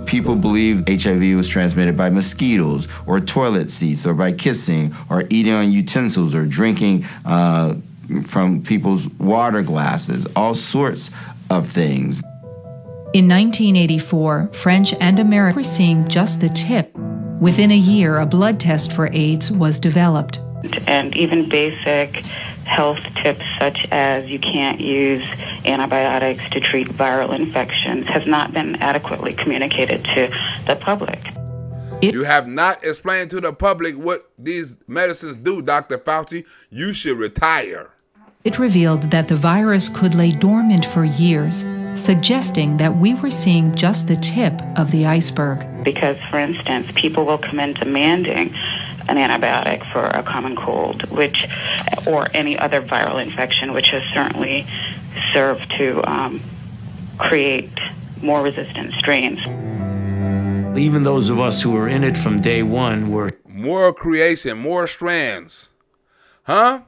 People believe HIV was transmitted by mosquitoes or toilet seats or by kissing or eating on utensils or drinking from people's water glasses, all sorts of things. In 1984, French and Americans were seeing just the tip. Within a year, a blood test for AIDS was developed. And even basic health tips such as you can't use antibiotics to treat viral infections has not been adequately communicated to the public. You have not explained to the public what these medicines do, Dr. Fauci. You should retire. It revealed that the virus could lay dormant for years, suggesting that we were seeing just the tip of the iceberg. Because, for instance, people will come in demanding an antibiotic for a common cold, or any other viral infection, which has certainly served to create more resistant strains. Even those of us who were in it from day one were... More creation, more strands. Huh?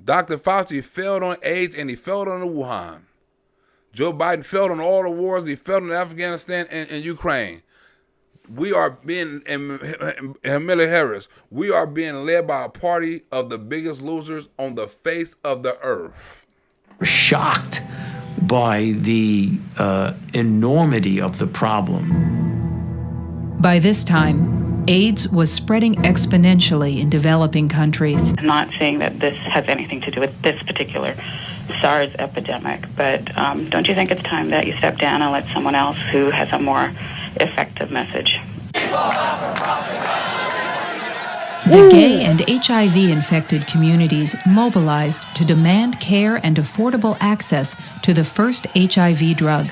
Dr. Fauci failed on AIDS and he failed on the Wuhan. Joe Biden failed on all the wars. He failed in Afghanistan and Ukraine. We are being, and Kamala Harris, we are being led by a party of the biggest losers on the face of the earth. Shocked by the enormity of the problem. By this time, AIDS was spreading exponentially in developing countries. I'm not saying that this has anything to do with this particular SARS epidemic, but don't you think it's time that you step down and let someone else who has a more effective message? The gay and HIV-infected communities mobilized to demand care and affordable access to the first HIV drug.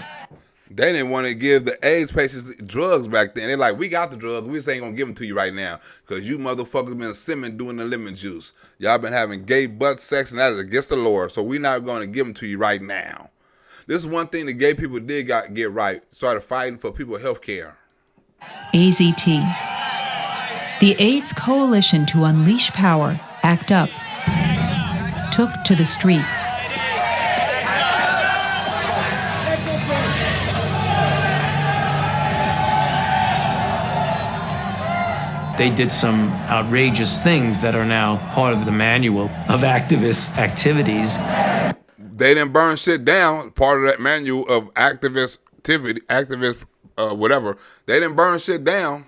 They didn't want to give the AIDS patients drugs back then. They're like, we got the drugs. We just ain't going to give them to you right now because you motherfuckers been simming doing the lemon juice. Y'all been having gay butt sex, and that is against the Lord, so we're not going to give them to you right now. This is one thing the gay people did get right. Started fighting for people's health care. AZT. The AIDS Coalition to Unleash Power, ACT UP, took to the streets. They did some outrageous things that are now part of the manual of activist activities. They didn't burn shit down, part of that manual of activist activity, whatever. They didn't burn shit down.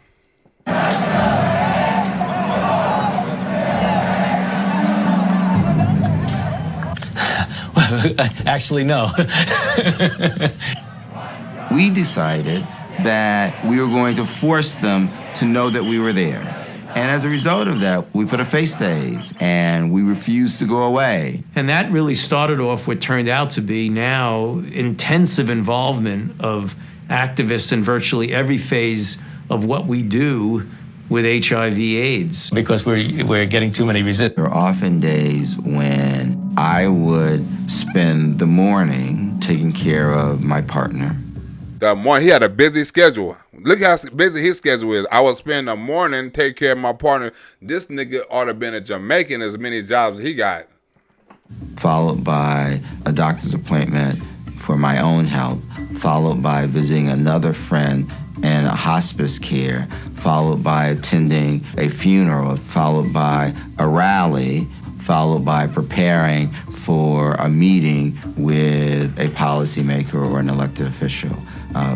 Actually, no. We decided that we were going to force them to know that we were there. And as a result of that, we put a face to AIDS, and we refused to go away. And that really started off what turned out to be now intensive involvement of activists in virtually every phase of what we do with HIV/AIDS. Because we're getting too many resistors. There were often days when I would spend the morning taking care of my partner. The morning, he had a busy schedule. Look how busy his schedule is. I would spend the morning, take care of my partner. This nigga ought to have been a Jamaican as many jobs as he got. Followed by a doctor's appointment for my own health, followed by visiting another friend in a hospice care, followed by attending a funeral, followed by a rally, followed by preparing for a meeting with a policymaker or an elected official,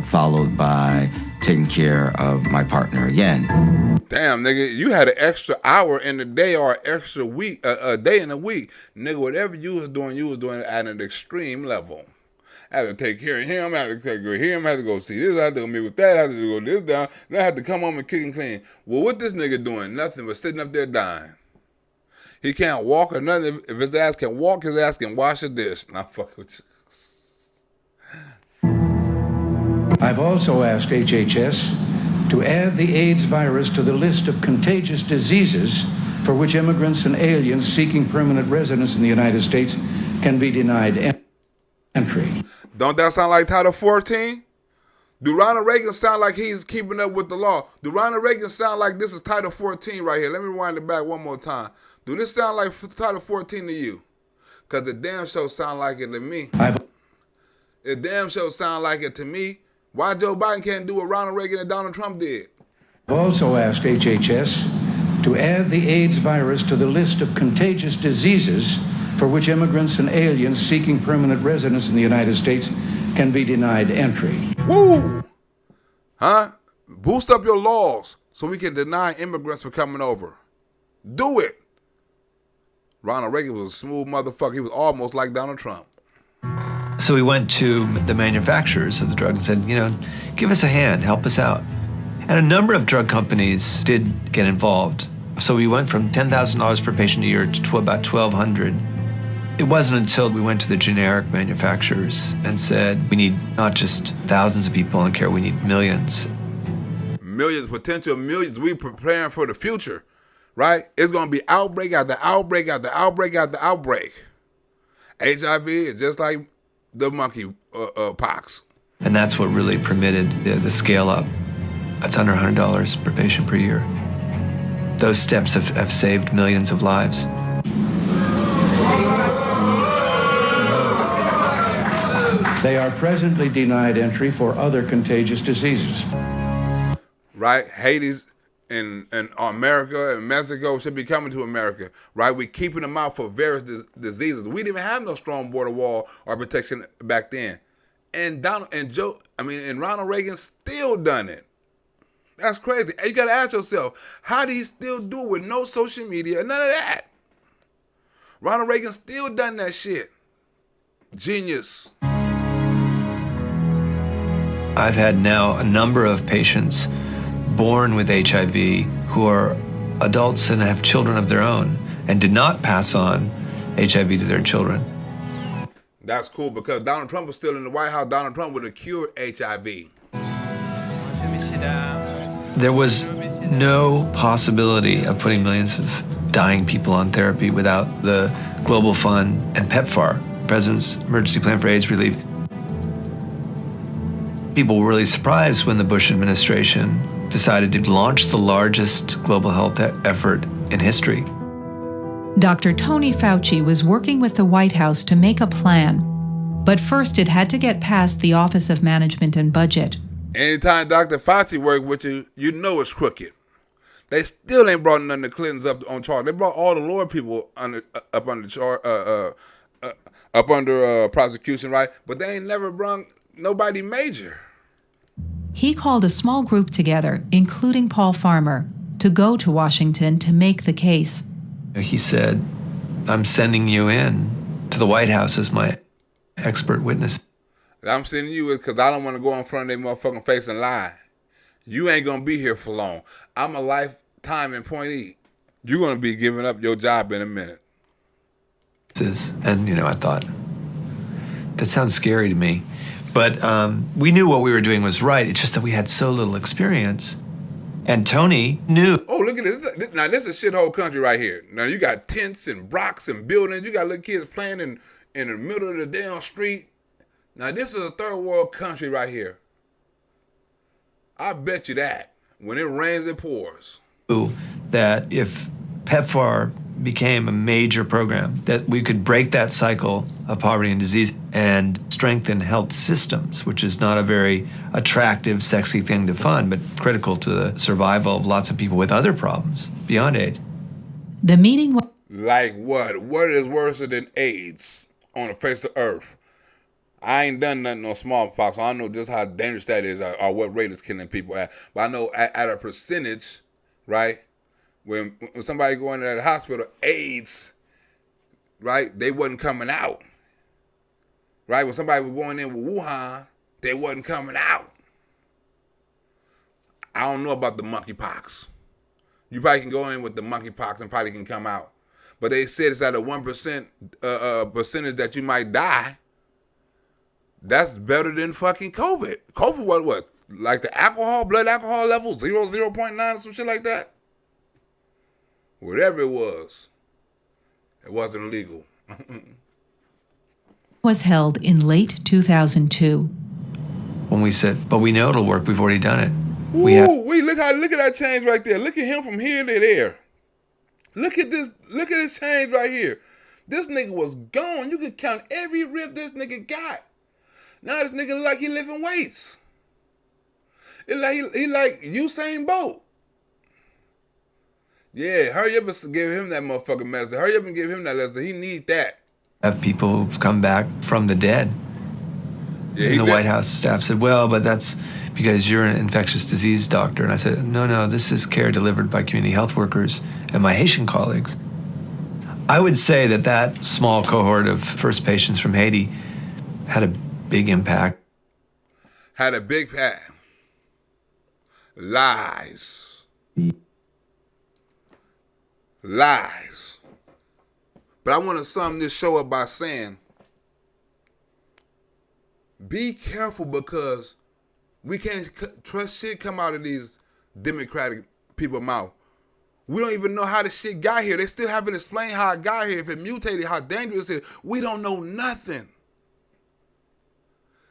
followed by taking care of my partner again. Damn, nigga, you had an extra hour in the day or an extra week, a day in a week. Nigga, whatever you was doing it at an extreme level. I had to take care of him, I had to take care of him, I had to go see this, I had to go meet with that, I had to go this down, then I had to come home and kick and clean. Well, what this nigga doing? Nothing but sitting up there dying. He can't walk or nothing. If his ass can walk, his ass can wash a dish. Nah, fuck with you. I've also asked HHS to add the AIDS virus to the list of contagious diseases for which immigrants and aliens seeking permanent residence in the United States can be denied entry. Don't that sound like Title 14? Do Ronald Reagan sound like he's keeping up with the law? Do Ronald Reagan sound like this is Title 14 right here? Let me rewind it back one more time. Do this sound like Title 14 to you? Because the damn show sound like it to me. The damn show sound like it to me. Why Joe Biden can't do what Ronald Reagan and Donald Trump did? I've also asked HHS to add the AIDS virus to the list of contagious diseases for which immigrants and aliens seeking permanent residence in the United States can be denied entry. Woo! Huh? Boost up your laws so we can deny immigrants from coming over. Do it. Ronald Reagan was a smooth motherfucker. He was almost like Donald Trump. So we went to the manufacturers of the drug and said, give us a hand, help us out. And a number of drug companies did get involved. So we went from $10,000 per patient a year to about $1,200. It wasn't until we went to the generic manufacturers and said, we need not just thousands of people in care, we need millions. Millions, potential millions. We preparing for the future, right? It's going to be outbreak after outbreak after outbreak after outbreak. HIV is just like the MonkeyPox. And that's what really permitted the scale up. That's under $100 per patient per year. Those steps have saved millions of lives. They are presently denied entry for other contagious diseases. Right? Hades and America and Mexico should be coming to America, right? We're keeping them out for various diseases. We didn't even have no strong border wall or protection back then. And Ronald Reagan still done it. That's crazy. And you got to ask yourself, how did he still do it with no social media and none of that? Ronald Reagan still done that shit. Genius. I've had now a number of patients born with HIV who are adults and have children of their own and did not pass on HIV to their children. That's cool because Donald Trump was still in the White House. Donald Trump would have cured HIV. There was no possibility of putting millions of dying people on therapy without the Global Fund and PEPFAR, President's Emergency Plan for AIDS Relief. People were really surprised when the Bush administration decided to launch the largest global health effort in history. Dr. Tony Fauci was working with the White House to make a plan, but first it had to get past the Office of Management and Budget. Anytime Dr. Fauci work with you, you know it's crooked. They still ain't brought none of the Clintons up on charge. They brought all the lower people up under prosecution, right? But they ain't never brought nobody major. He called a small group together, including Paul Farmer, to go to Washington to make the case. He said, I'm sending you in to the White House as my expert witness. I'm sending you because I don't want to go in front of their motherfucking face and lie. You ain't going to be here for long. I'm a lifetime appointee. You're going to be giving up your job in a minute. And, I thought, that sounds scary to me. But we knew what we were doing was right. It's just that we had so little experience. And Tony knew. Oh, look at this. Now, this is a shithole country right here. Now, you got tents and rocks and buildings. You got little kids playing in the middle of the damn street. Now, this is a third world country right here. I bet you that. When it rains, it pours. That if PEPFAR became a major program, that we could break that cycle of poverty and disease and strengthen health systems, which is not a very attractive, sexy thing to fund, but critical to the survival of lots of people with other problems beyond AIDS. The meeting was... Like what? What is worse than AIDS on the face of Earth? I ain't done nothing on smallpox, so I don't know just how dangerous that is or what rate it's killing people at. But I know at a percentage, right? When somebody going to the hospital, AIDS, right, they wasn't coming out. Right? When somebody was going in with Wuhan, they wasn't coming out. I don't know about the monkeypox. You probably can go in with the monkeypox and probably can come out. But they said it's at a 1% percentage that you might die. That's better than fucking COVID. COVID was what? Like the blood alcohol level, 0.9 or some shit like that? Whatever it wasn't illegal. Was held in late 2002. When we said, but we know it'll work, we've already done it. Look at that change right there. Look at him from here to there. Look at this change right here. This nigga was gone. You could count every rib this nigga got. Now this nigga look like he lifting weights. He like Usain Bolt. Yeah, hurry up and give him that motherfucking medicine. Hurry up and give him that medicine. He need that. Have people who've come back from the dead. Yeah, and the White House staff said, well, but that's because you're an infectious disease doctor. And I said, no, this is care delivered by community health workers and my Haitian colleagues. I would say that small cohort of first patients from Haiti had a big impact. Had a big impact. Lies. But I want to sum this show up by saying, be careful because we can't trust shit come out of these Democratic people's mouth. We don't even know how the shit got here. They still haven't explained how it got here, if it mutated, how dangerous it is. We don't know nothing.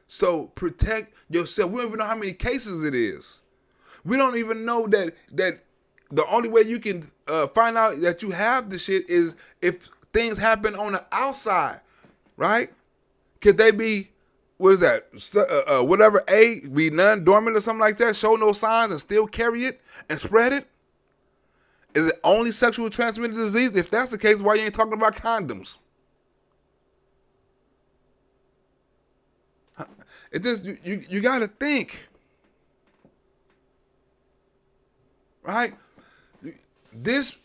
So protect yourself. We don't even know how many cases it is. We don't even know that the only way you can find out that you have the shit is if things happen on the outside, right? Could they be, what is that? Whatever A, be non-dormant or something like that, show no signs and still carry it and spread it? Is it only sexually transmitted disease? If that's the case, why you ain't talking about condoms? It just, you got to think. Right? This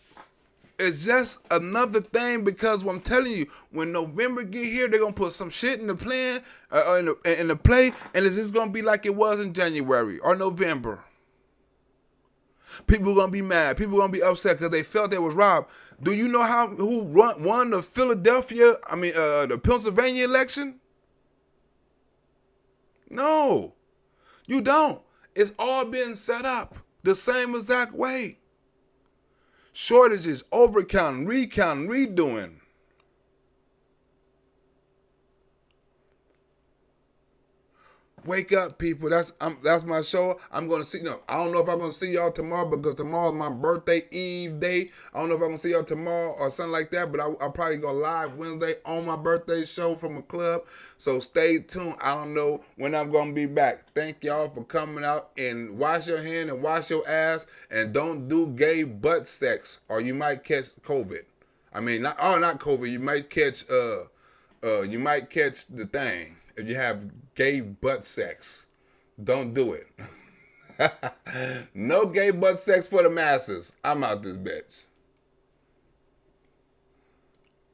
is just another thing because I'm telling you, when November get here, they're going to put some shit in the plan, in the play, and it's just going to be like it was in January or November. People are going to be mad. People are going to be upset because they felt they was robbed. Do you know who won the the Pennsylvania election? No, you don't. It's all been set up the same exact way. Shortages, overcounting, recounting, redoing. Wake up, people. That's my show. I'm gonna see. No, I don't know if I'm gonna see y'all tomorrow because tomorrow's my birthday Eve day. I don't know if I'm gonna see y'all tomorrow or something like that. But I'll probably go live Wednesday on my birthday show from a club. So stay tuned. I don't know when I'm gonna be back. Thank y'all for coming out and wash your hand and wash your ass and don't do gay butt sex or you might catch COVID. I mean, not COVID. You might catch the thing. If you have gay butt sex, don't do it. No gay butt sex for the masses. I'm out this bitch.